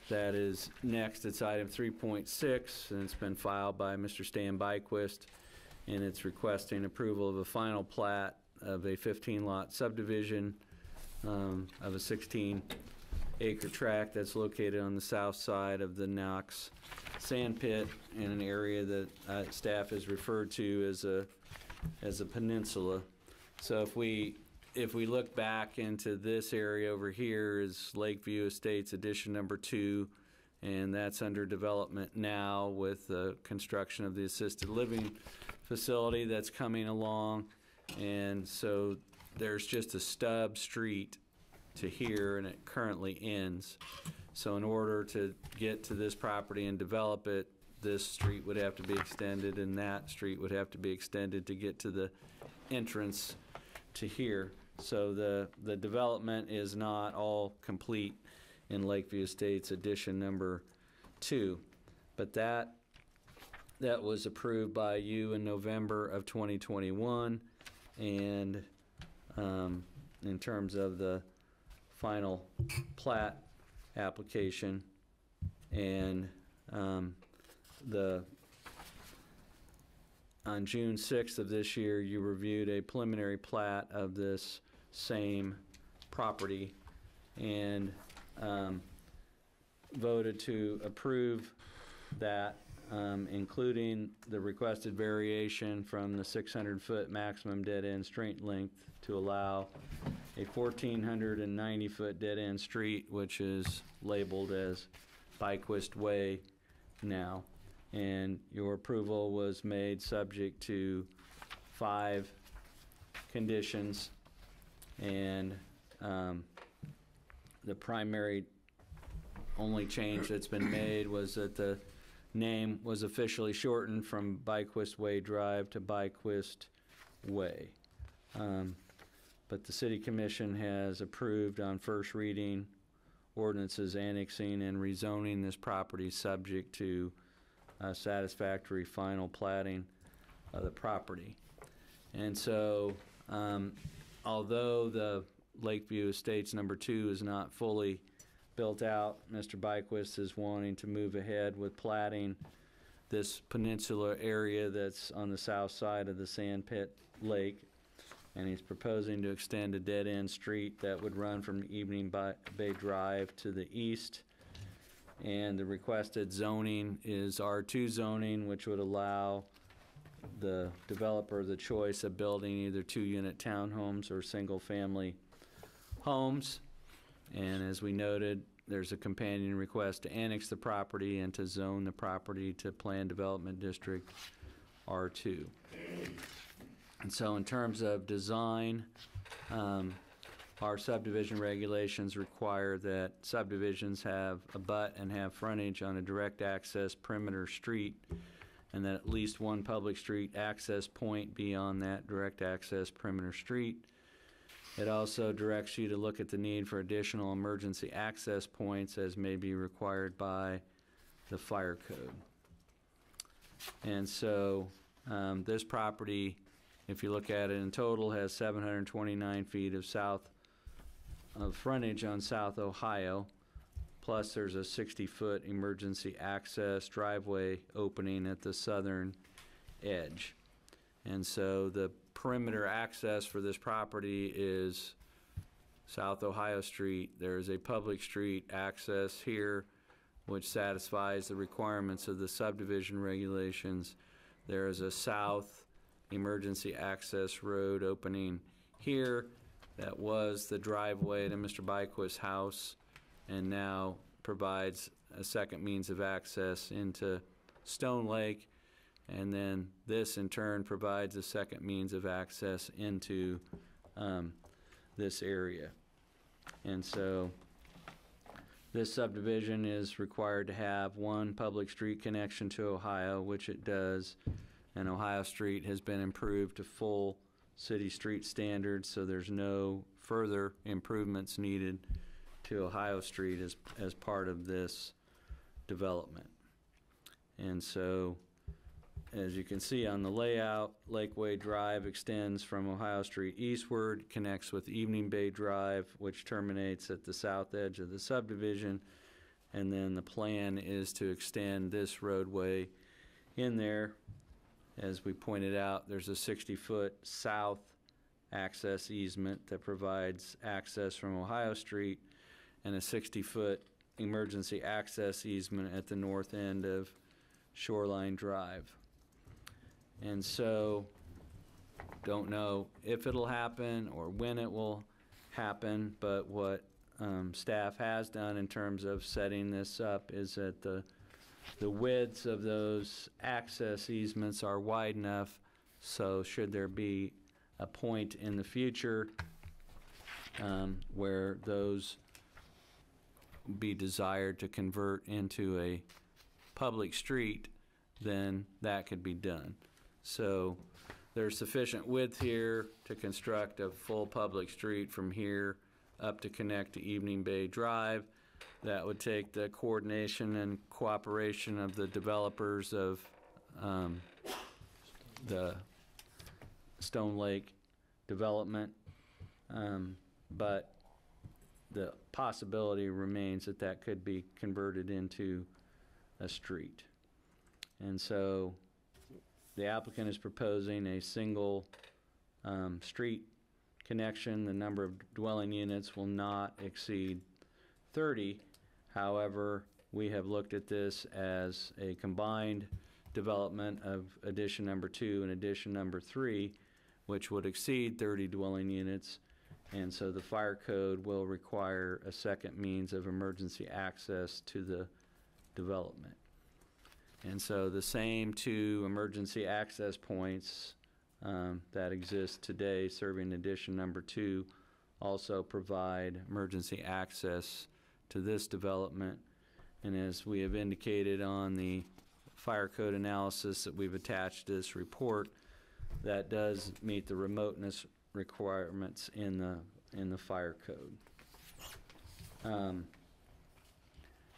that is next, it's item 3.6, and it's been filed by Mr. Stan Byquist, and it's requesting approval of a final plat of a 15-lot subdivision of a 16-acre tract that's located on the south side of the Knox sandpit in an area that staff has referred to as a peninsula. So if we look back into this area over here is Lakeview Estates Addition Number 2, and that's under development now with the construction of the assisted living facility that's coming along. And so there's just a stub street to here, and it currently ends. So in order to get to this property and develop it, this street would have to be extended, and that street would have to be extended to get to the entrance to here. So the development is not all complete in Lakeview Estates Addition Number 2, but that was approved by you in November of 2021, and in terms of the final plat application and the on June 6th of this year, you reviewed a preliminary plat of this same property and voted to approve that, including the requested variation from the 600-foot maximum dead-end street length to allow a 1,490-foot dead-end street, which is labeled as Byquist Way now. And your approval was made subject to 5 conditions, and the primary only change that's been made was that the name was officially shortened from Byquist Way Drive to Byquist Way. But the City Commission has approved on first reading ordinances annexing and rezoning this property subject to satisfactory final platting of the property. And so, although the Lakeview Estates number 2 is not fully built out, Mr. Byquist is wanting to move ahead with platting this peninsula area that's on the south side of the Sandpit Lake, and he's proposing to extend a dead-end street that would run from Evening Bay Drive to the east. And the requested zoning is R2 zoning, which would allow the developer the choice of building either 2-unit townhomes or single-family homes. And as we noted, there's a companion request to annex the property and to zone the property to Planned Development District R2. And so in terms of design, our subdivision regulations require that subdivisions have abut and have frontage on a direct access perimeter street, and that at least one public street access point be on that direct access perimeter street. It also directs you to look at the need for additional emergency access points as may be required by the fire code. And so this property, if you look at it in total, has 729 feet of frontage on South Ohio, plus there's a 60-foot emergency access driveway opening at the southern edge. And so the perimeter access for this property is South Ohio Street. There's a public street access here which satisfies the requirements of the subdivision regulations. There is a south emergency access road opening here that was the driveway to Mr. Byquist's house and now provides a second means of access into Stone Lake. And then this in turn provides a second means of access into this area. And so this subdivision is required to have one public street connection to Ohio, which it does. And Ohio Street has been improved to full city street standards, so there's no further improvements needed to Ohio Street as part of this development. And so, as you can see on the layout, Lakeway Drive extends from Ohio Street eastward, connects with Evening Bay Drive, which terminates at the south edge of the subdivision, and then the plan is to extend this roadway in there. As we pointed out, there's a 60-foot south access easement that provides access from Ohio Street and a 60-foot emergency access easement at the north end of Shoreline Drive. And so, don't know if it'll happen or when it will happen, but what staff has done in terms of setting this up is that the widths of those access easements are wide enough, so should there be a point in the future where those be desired to convert into a public street, then that could be done. So there's sufficient width here to construct a full public street from here up to connect to Evening Bay Drive. That would take the coordination and cooperation of the developers of the Stone Lake development, but the possibility remains that that could be converted into a street. And so The applicant is proposing a single street connection. The number of dwelling units will not exceed 30. However, we have looked at this as a combined development of addition number 2 and addition number 3, which would exceed 30 dwelling units, and so the fire code will require a second means of emergency access to the development. And so the same 2 emergency access points that exist today serving addition number 2 also provide emergency access to this development. And as we have indicated on the fire code analysis that we've attached to this report, that does meet the remoteness requirements in the fire code.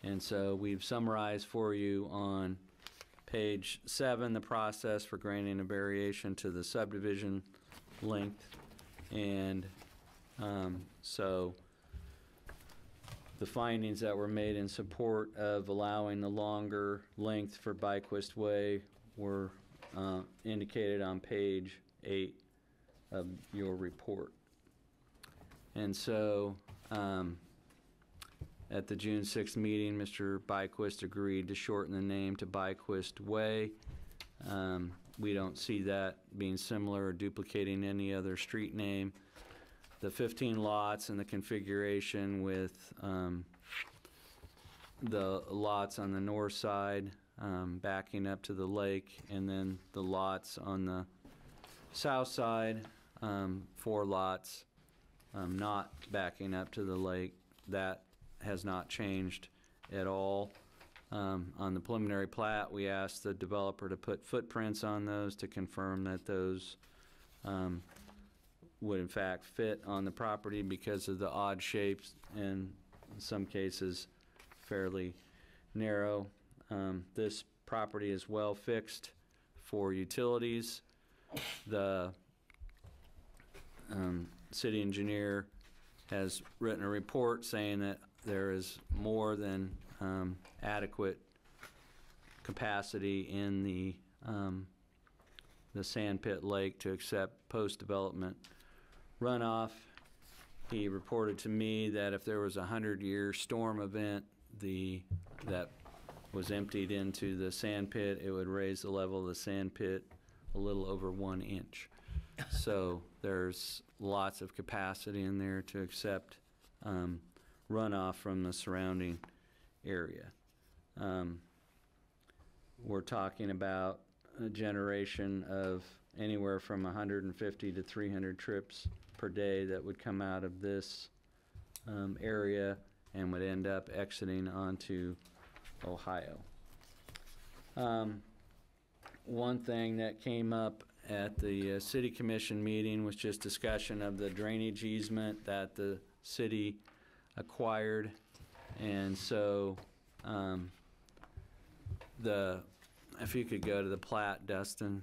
And so we've summarized for you on page 7 the process for granting a variation to the subdivision length. And so the findings that were made in support of allowing the longer length for Byquist Way were indicated on page 8 of your report. And so at the June 6th meeting, Mr. Byquist agreed to shorten the name to Byquist Way. We don't see that being similar or duplicating any other street name. The 15 lots and the configuration with the lots on the north side backing up to the lake, and then the lots on the south side, 4 lots not backing up to the lake. That has not changed at all. On the preliminary plat, we asked the developer to put footprints on those to confirm that those would in fact fit on the property because of the odd shapes and in some cases fairly narrow. This property is well fixed for utilities. The city engineer has written a report saying that there is more than adequate capacity in the sandpit lake to accept post-development runoff. He reported to me that if there was a 100-year storm event that was emptied into the sandpit, it would raise the level of the sandpit a little over 1 inch. So there's lots of capacity in there to accept runoff from the surrounding area. We're talking about a generation of anywhere from 150 to 300 trips per day that would come out of this area and would end up exiting onto Ohio. One thing that came up at the City Commission meeting was just discussion of the drainage easement that the city acquired. And so if you could go to the plat, Dustin,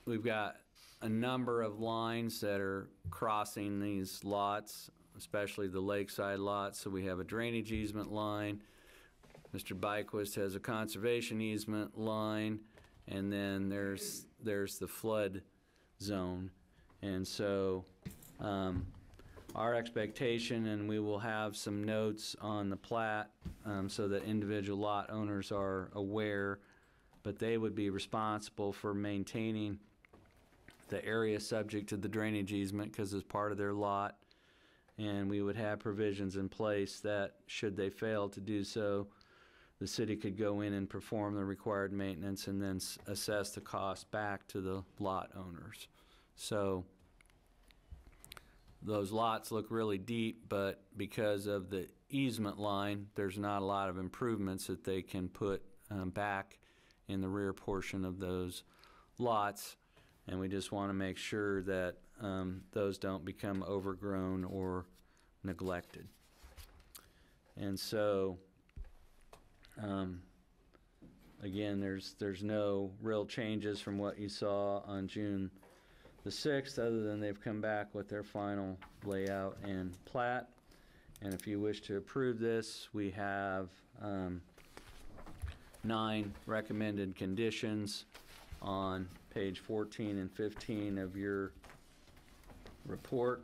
we've got a number of lines that are crossing these lots, especially the lakeside lots. So we have a drainage easement line. Mr. Byquist has a conservation easement line, and then there's the flood zone. And so our expectation, and we will have some notes on the plat so that individual lot owners are aware, but they would be responsible for maintaining the area subject to the drainage easement because it's part of their lot, and we would have provisions in place that should they fail to do so, the city could go in and perform the required maintenance and then assess the cost back to the lot owners. So those lots look really deep, but because of the easement line, there's not a lot of improvements that they can put back in the rear portion of those lots, and we just want to make sure that those don't become overgrown or neglected. And so again, there's no real changes from what you saw on June the 6th, other than they've come back with their final layout and plat. And if you wish to approve this, we have 9 recommended conditions on page 14 and 15 of your report.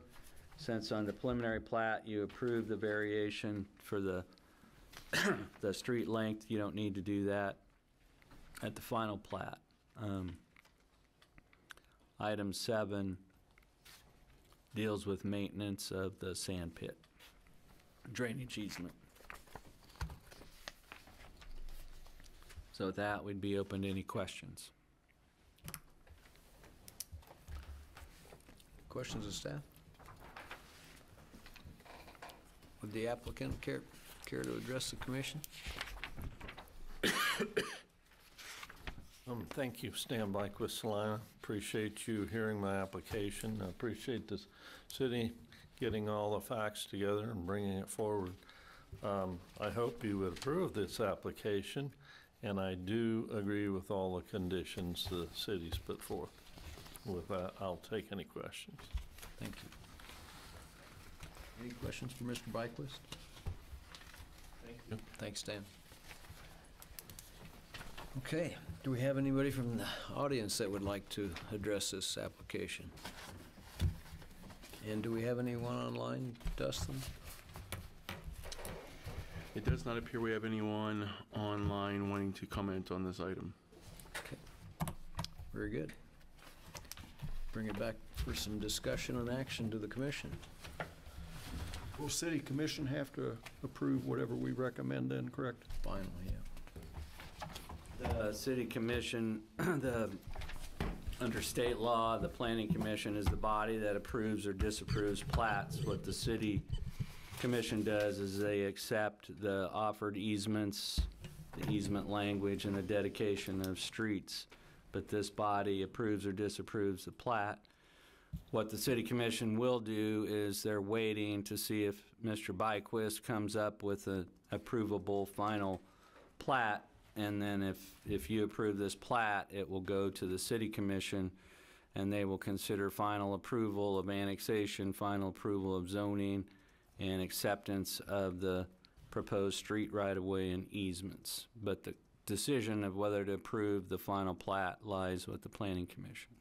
Since on the preliminary plat you approved the variation for the the street length, you don't need to do that at the final plat. Item 7 deals with maintenance of the sandpit drainage easement. So with that, we'd be open to any questions. Questions of staff? Would the applicant care to address the commission? Thank you, Stan Bike with Salina. Appreciate you hearing my application. I appreciate the city getting all the facts together and bringing it forward. I hope you would approve this application, and I do agree with all the conditions the city's put forth. With that, I'll take any questions. Thank you. Any questions for Mr. Byquist? Thank you. Thanks, Dan. Okay, do we have anybody from the audience that would like to address this application? And do we have anyone online, Dustin? It does not appear we have anyone online wanting to comment on this item. Okay, very good. Bring it back for some discussion and action to the commission. Will city commission have to approve whatever we recommend then, correct? Finally, yeah. The city commission, under state law, the planning commission is the body that approves or disapproves plats. What the city commission does is they accept the offered easements, the easement language, and the dedication of streets. But this body approves or disapproves the plat. What the city commission will do is they're waiting to see if Mr. Byquist comes up with an approvable final plat, and then if you approve this plat, it will go to the city commission, and they will consider final approval of annexation, final approval of zoning, and acceptance of the proposed street right-of-way and easements. But the decision of whether to approve the final plat lies with the planning commission.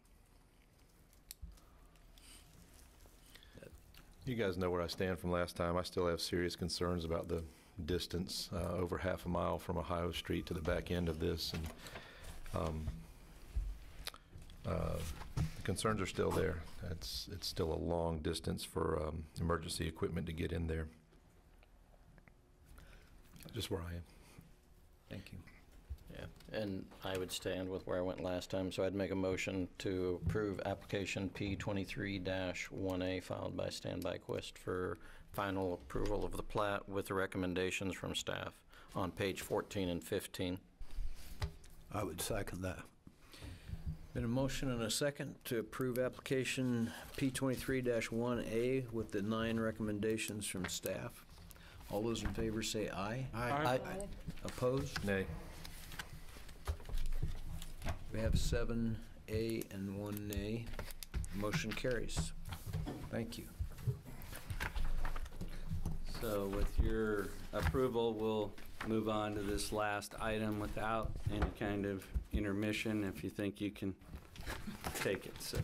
You guys know where I stand from last time. I still have serious concerns about the distance, over half a mile from Ohio Street to the back end of this, and the concerns are still there. It's still a long distance for emergency equipment to get in there. Just where I am. Thank you. Yeah, and I would stand with where I went last time, so I'd make a motion to approve application P23-1A filed by Stan Byquist for final approval of the plat with the recommendations from staff on page 14 and 15. I would second that. Been a motion and a second to approve application P23-1A with the 9 recommendations from staff. All those in favor say aye. Aye. Opposed? Nay. We have 7 A and 1 nay. Motion carries. Thank you. So with your approval, we'll move on to this last item without any kind of intermission, if you think you can take it. So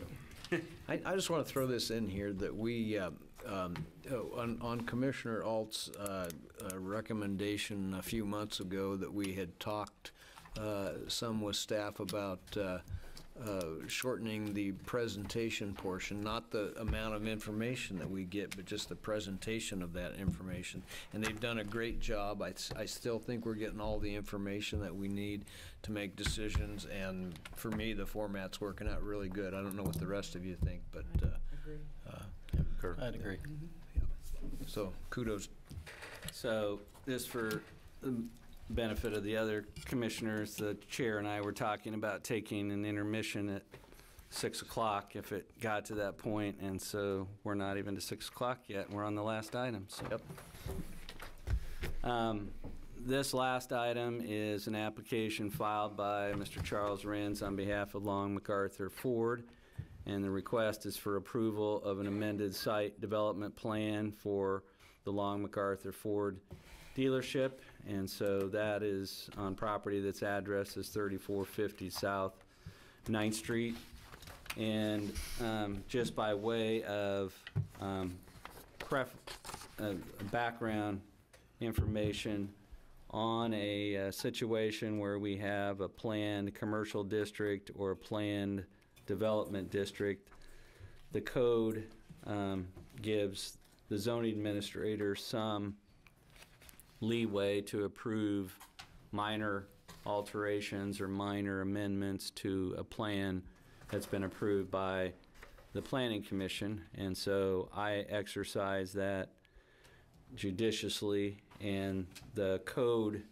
I just want to throw this in here that we, on Commissioner Alt's recommendation a few months ago, that we had talked some with staff about shortening the presentation portion, not the amount of information that we get, but just the presentation of that information. And they've done a great job. I still think we're getting all the information that we need to make decisions, and for me, the format's working out really good. I don't know what the rest of you think, but I'd agree. So kudos. So this for the benefit of the other commissioners, the chair and I were talking about taking an intermission at 6 o'clock if it got to that point, and so we're not even to 6 o'clock yet. We're on the last item. So. Yep. This last item is an application filed by Mr. Charles Renz on behalf of Long MacArthur Ford, and the request is for approval of an amended site development plan for the Long MacArthur Ford dealership, and so that is on property that's addressed as 3450 South 9th Street. And just by way of background information on a situation where we have a planned commercial district or a planned development district, the code gives the zoning administrator some leeway to approve minor alterations or minor amendments to a plan that's been approved by the Planning Commission. And so I exercise that judiciously, and the code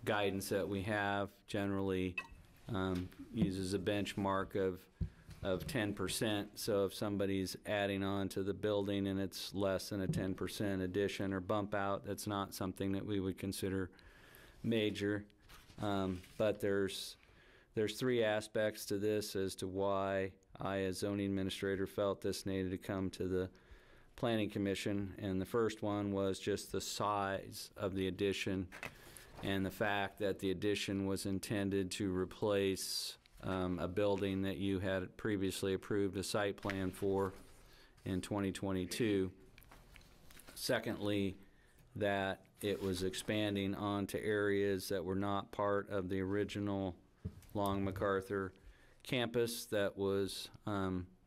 guidance that we have generally uses a benchmark of 10%. So if somebody's adding on to the building and it's less than a 10% addition or bump out, that's not something that we would consider major. But there's three aspects to this as to why I, as zoning administrator, felt this needed to come to the Planning Commission. And the first one was just the size of the addition and the fact that the addition was intended to replace a building that you had previously approved a site plan for in 2022. Secondly, that it was expanding onto areas that were not part of the original Long MacArthur campus that was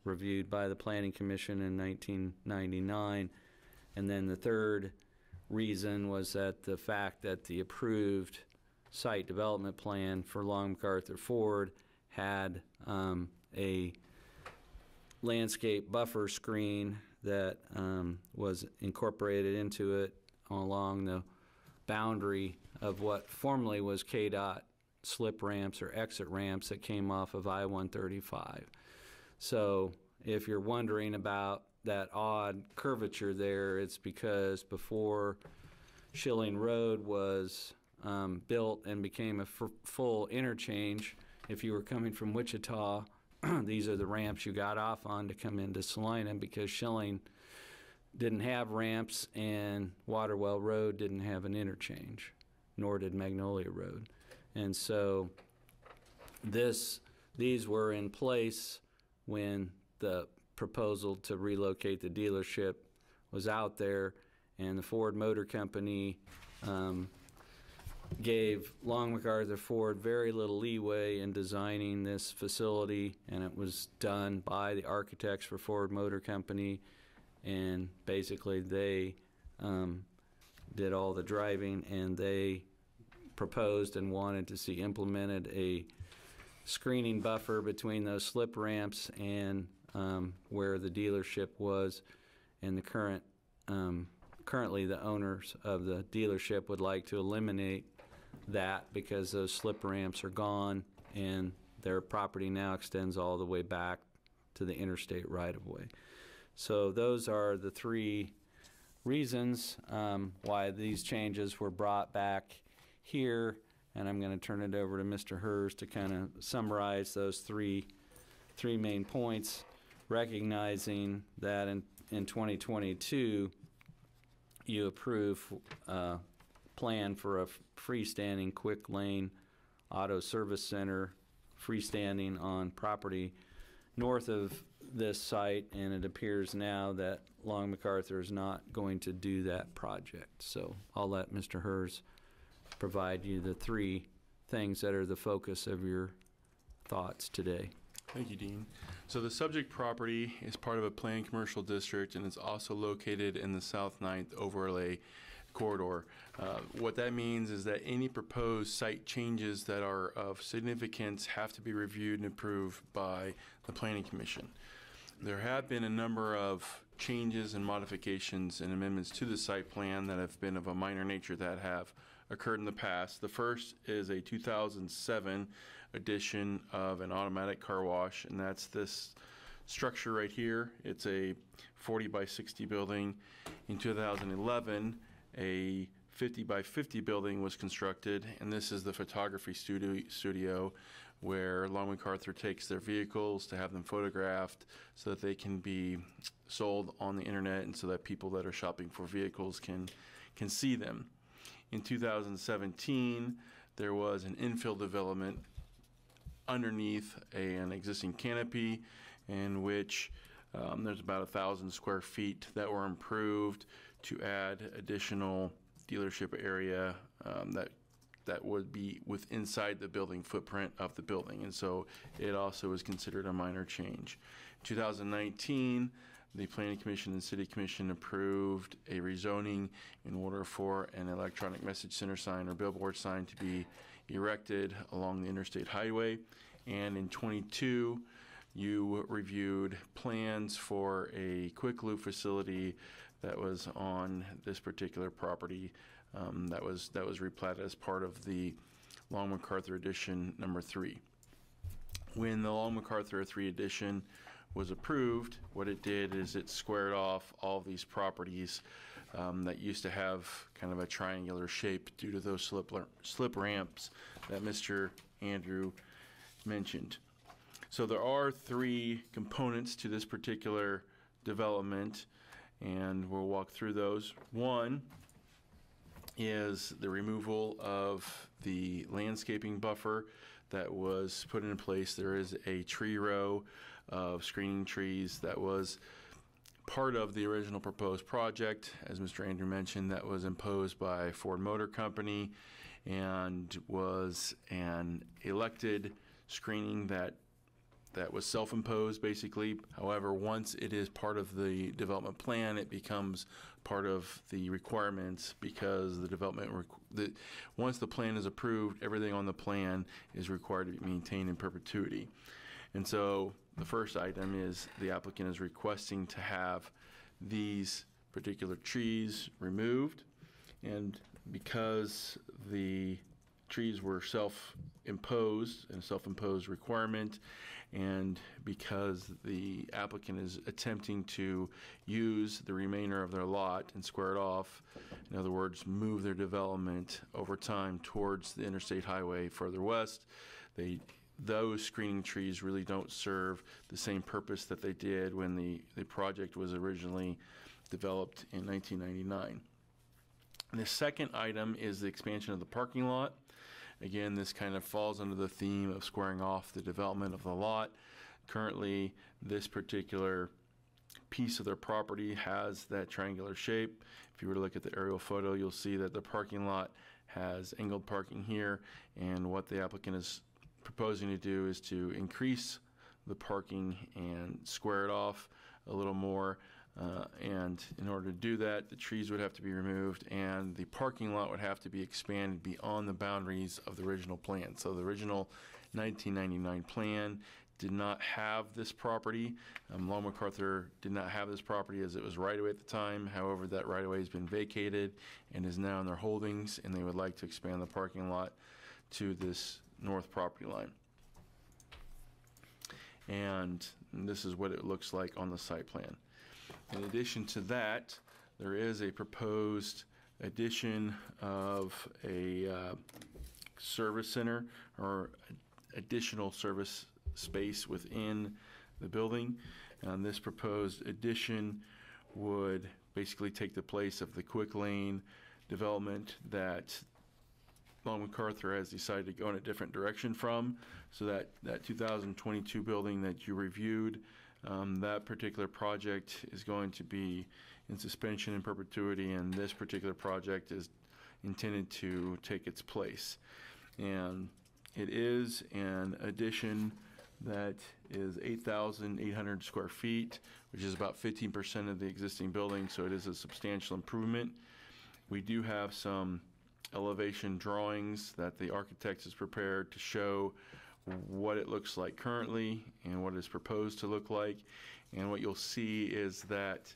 reviewed by the Planning Commission in 1999. And then the third reason was that the fact that the approved site development plan for Long MacArthur Ford had a landscape buffer screen that was incorporated into it along the boundary of what formerly was KDOT slip ramps or exit ramps that came off of I-135. So if you're wondering about that odd curvature there, it's because before Schilling Road was built and became a full interchange, if you were coming from Wichita, these are the ramps you got off on to come into Salina, because Schilling didn't have ramps and Waterwell Road didn't have an interchange, nor did Magnolia Road. And so these were in place when the proposal to relocate the dealership was out there, and the Ford Motor Company gave Long MacArthur Ford very little leeway in designing this facility, and it was done by the architects for Ford Motor Company, and basically they did all the driving, and they proposed and wanted to see implemented a screening buffer between those slip ramps and where the dealership was. And the currently the owners of the dealership would like to eliminate that because those slip ramps are gone and their property now extends all the way back to the interstate right-of-way. So those are the three reasons why these changes were brought back here, and I'm going to turn it over to Mr. Hers to kind of summarize those three main points, recognizing that in 2022 you approve a plan for a freestanding quick lane auto service center freestanding on property north of this site, and it appears now that Long MacArthur is not going to do that project. So I'll let Mr. Hers provide you the three things that are the focus of your thoughts today. Thank you, Dean. So the subject property is part of a planned commercial district, and it's also located in the South 9th overlay corridor. What that means is that any proposed site changes that are of significance have to be reviewed and approved by the Planning Commission. There have been a number of changes and modifications and amendments to the site plan that have been of a minor nature that have occurred in the past. The first is a 2007 edition of an automatic car wash, and that's this structure right here. It's a 40 by 60 building. In 2011, a 50 by 50 building was constructed, and this is the photography studio where Long MacArthur takes their vehicles to have them photographed so that they can be sold on the internet and so that people that are shopping for vehicles can see them. In 2017, there was an infill development underneath an existing canopy in which there's about 1,000 square feet that were improved to add additional dealership area that would be inside the building footprint of the building, and so it also is considered a minor change. 2019, the Planning Commission and City Commission approved a rezoning in order for an electronic message center sign or billboard sign to be erected along the interstate highway. And in 22, you reviewed plans for a quick loop facility that was on this particular property that was replatted as part of the Long MacArthur Edition number 3. When the Long MacArthur 3 Edition was approved, what it did is it squared off all of these properties that used to have kind of a triangular shape due to those slip ramps that Mr. Andrew mentioned. So there are 3 components to this particular development, and we'll walk through those. One is the removal of the landscaping buffer that was put in place. There is a tree row of screening trees that was part of the original proposed project. As Mr. Andrew mentioned, that was imposed by Ford Motor Company and was an elected screening that was self-imposed basically. However, once it is part of the development plan, it becomes part of the requirements because the development, once the plan is approved, everything on the plan is required to be maintained in perpetuity. And so the first item is the applicant is requesting to have these particular trees removed, and because the trees were self-imposed and a self-imposed requirement, and because the applicant is attempting to use the remainder of their lot and square it off, in other words, move their development over time towards the interstate highway further west, those screening trees really don't serve the same purpose that they did when the project was originally developed in 1999. And the second item is the expansion of the parking lot. Again, this kind of falls under the theme of squaring off the development of the lot. Currently, this particular piece of their property has that triangular shape. If you were to look at the aerial photo, you'll see that the parking lot has angled parking here, and what the applicant is proposing to do is to increase the parking and square it off a little more. And in order to do that, the trees would have to be removed and the parking lot would have to be expanded beyond the boundaries of the original plan. So the original 1999 plan did not have this property. Long MacArthur did not have this property as it was right-of-way at the time. However, that right-of-way has been vacated and is now in their holdings, and they would like to expand the parking lot to this north property line. And this is what it looks like on the site plan. In addition to that, there is a proposed addition of a service center or additional service space within the building. And this proposed addition would basically take the place of the quick lane development that Long MacArthur has decided to go in a different direction from. So that 2022 building that you reviewed, that particular project is going to be in suspension in perpetuity, and this particular project is intended to take its place. And it is an addition that is 8,800 square feet, which is about 15% of the existing building, so it is a substantial improvement. We do have some elevation drawings that the architect has prepared to show what it looks like currently and what it is proposed to look like. And what you'll see is that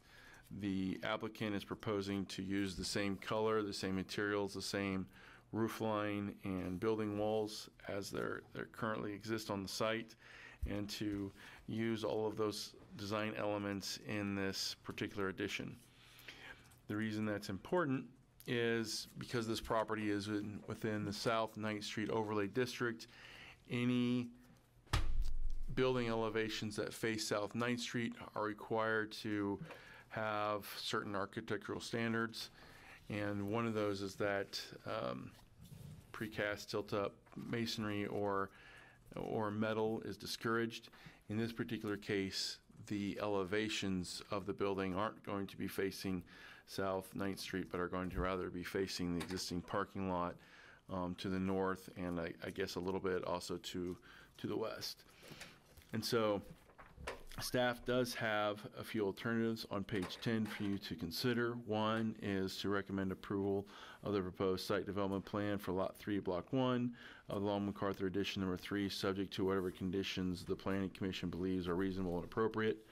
the applicant is proposing to use the same color, the same materials, the same roof line and building walls as there currently exist on the site, and to use all of those design elements in this particular addition. The reason that's important is because this property is within the South 9th Street Overlay District, any building elevations that face South 9th Street are required to have certain architectural standards. And one of those is that precast tilt-up masonry or metal is discouraged. In this particular case, the elevations of the building aren't going to be facing South 9th Street, but are going to rather be facing the existing parking lot to the north, and I guess a little bit also to the west. And so staff does have a few alternatives on page 10 for you to consider. One is to recommend approval of the proposed site development plan for Lot 3, Block 1 of the Long MacArthur Edition Number 3, subject to whatever conditions the Planning Commission believes are reasonable and appropriate.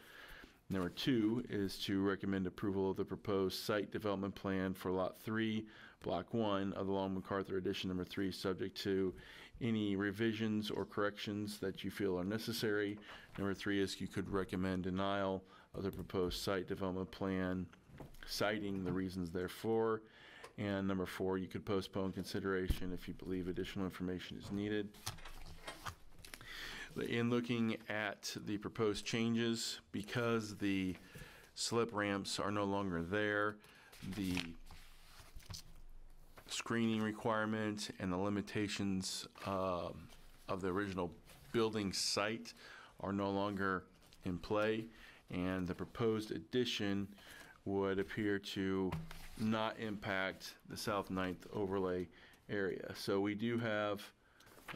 Number 2 is to recommend approval of the proposed site development plan for Lot 3, Block 1 of the Long MacArthur Edition Number 3, subject to any revisions or corrections that you feel are necessary. Number 3 is you could recommend denial of the proposed site development plan, citing the reasons therefore. And number 4, you could postpone consideration if you believe additional information is needed. In looking at the proposed changes, because the slip ramps are no longer there, the screening requirement and the limitations of the original building site are no longer in play, and the proposed addition would appear to not impact the South 9th overlay area. So we do have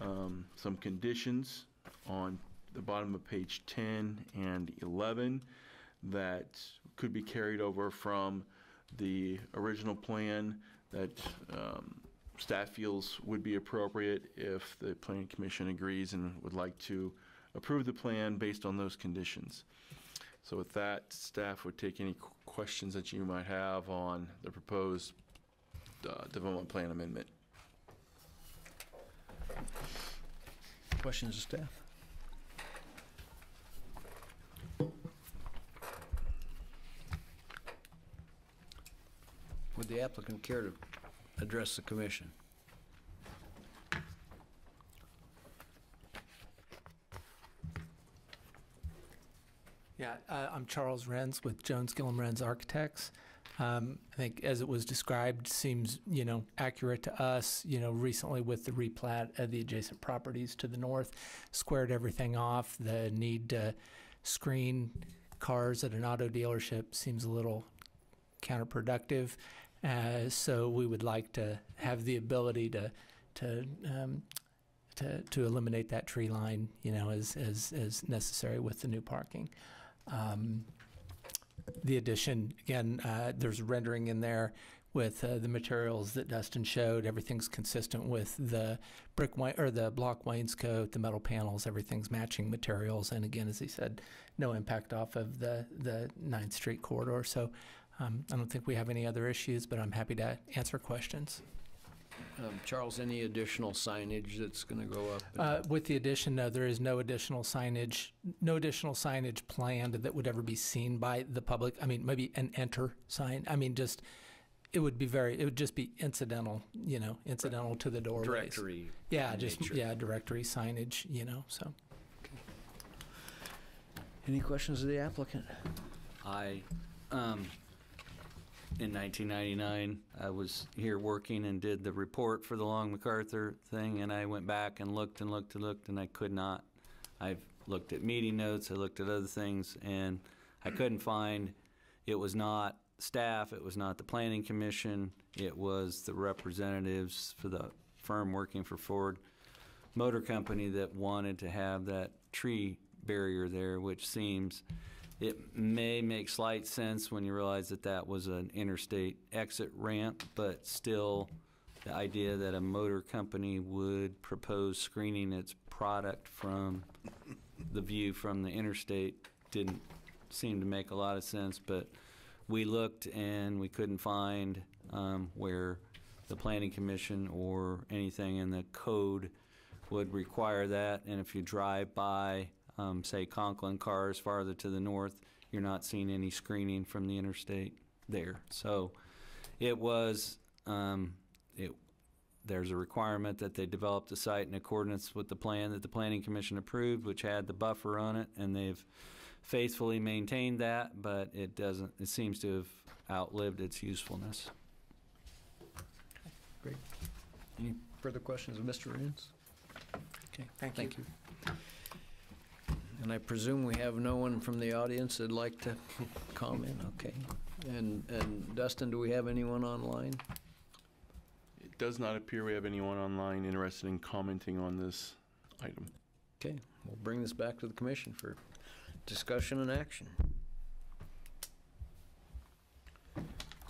some conditions on the bottom of page 10 and 11 that could be carried over from the original plan that staff feels would be appropriate if the Planning Commission agrees and would like to approve the plan based on those conditions. So with that, staff would take any questions that you might have on the proposed development plan amendment. Questions of staff? Would the applicant care to address the commission? Yeah, I'm Charles Renz with Jones Gillum Renz Architects. I think as it was described, seems, accurate to us, recently with the replat of the adjacent properties to the north, squared everything off. The need to screen cars at an auto dealership seems a little counterproductive. So we would like to have the ability to eliminate that tree line, as necessary with the new parking. The addition, again, there's rendering in there with the materials that Dustin showed. Everything's consistent with the the block wainscot, the metal panels. Everything's matching materials, and again, as he said, no impact off of the 9th Street corridor. So I don't think we have any other issues, but I'm happy to answer questions. Charles, any additional signage that's going to go up? With the addition, no, there is no additional signage planned that would ever be seen by the public. I mean, maybe an enter sign. I mean, it would just be incidental, incidental to the doorways. Directory. Yeah, directory signage, so. Any questions of the applicant? In 1999, I was here working and did the report for the Long MacArthur thing, and I went back and looked and looked and looked, and I could not. I've looked at meeting notes, I looked at other things, and I couldn't find. It was not staff, it was not the Planning Commission, it was the representatives for the firm working for Ford Motor Company that wanted to have that tree barrier there, which seems it may make slight sense when you realize that that was an interstate exit ramp, but still the idea that a motor company would propose screening its product from the view from the interstate didn't seem to make a lot of sense. But we looked and we couldn't find where the Planning Commission or anything in the code would require that. And if you drive by say Conklin cars farther to the north, you're not seeing any screening from the interstate there. So it was there's a requirement that they develop the site in accordance with the plan that the Planning Commission approved, which had the buffer on it, and they've faithfully maintained that, but it seems to have outlived its usefulness. Great. Any further questions of Mr. Renz? Okay, thank you. And I presume we have no one from the audience that'd like to comment? Okay. And Dustin, do we have anyone online? It does not appear we have anyone online interested in commenting on this item. Okay, we'll bring this back to the commission for discussion and action.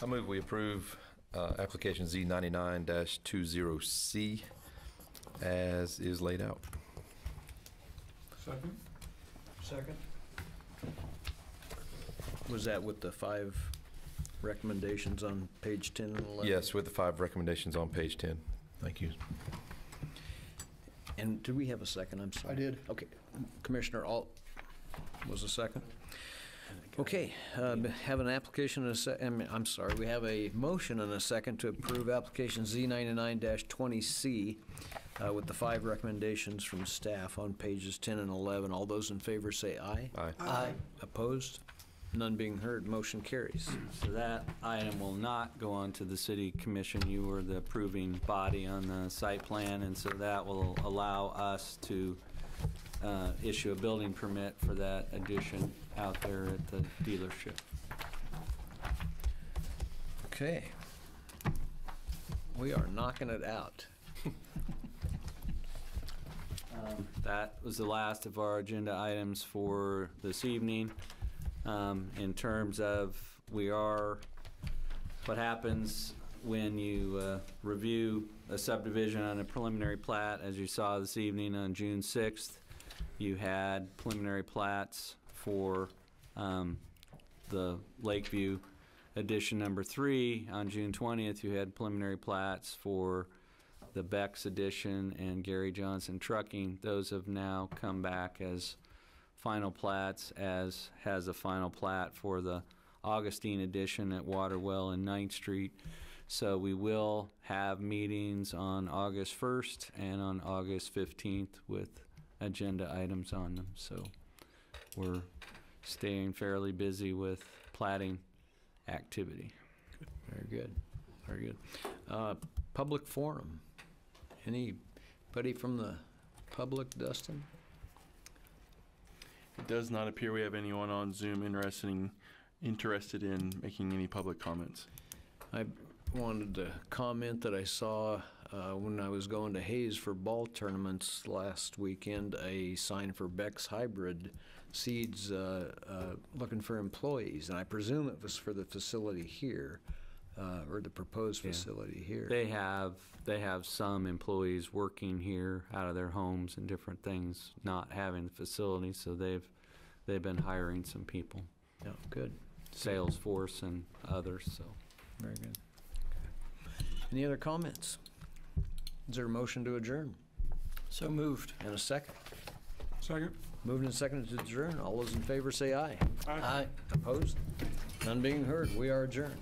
I move we approve application Z99-20C as is laid out. Second. Was that with the 5 recommendations on page 10 and 11? Yes, with the 5 recommendations on page 10. Thank you. And did we have a second? I'm sorry. I did. Okay. Commissioner Alt was a second. Okay, have an application and I'm sorry, we have a motion and a second to approve application Z99-20C with the 5 recommendations from staff on pages 10 and 11. All those in favor say aye. Aye. Aye. Opposed? None being heard, motion carries. So that item will not go on to the City Commission. You were the approving body on the site plan, and so that will allow us to issue a building permit for that addition out there at the dealership. Okay. We are knocking it out. That was the last of our agenda items for this evening. In terms of what happens when you review a subdivision on a preliminary plat, as you saw this evening on June 6th, you had preliminary plats for the Lakeview addition number 3. On June 20th, you had preliminary plats for the Beck's addition and Gary Johnson Trucking. Those have now come back as final plats, as has a final plat for the Augustine addition at Waterwell and 9th Street. So we will have meetings on August 1st and on August 15th with agenda items on them. So we're staying fairly busy with platting activity. Very good. Very good. Public forum. Anybody from the public, Dustin? It does not appear we have anyone on Zoom interested in making any public comments. I wanted to comment that I saw when I was going to Hayes for ball tournaments last weekend, a sign for Beck's Hybrid Seeds looking for employees, and I presume it was for the facility here, or the proposed facility here. They have some employees working here out of their homes and different things, not having the facility, so they've been hiring some people. Yeah, good. Salesforce and others, so. Very good. Any other comments? Is there a motion to adjourn? So moved. And a second? Second. Moved and seconded to adjourn. All those in favor say aye. Aye. Opposed? None being heard. We are adjourned.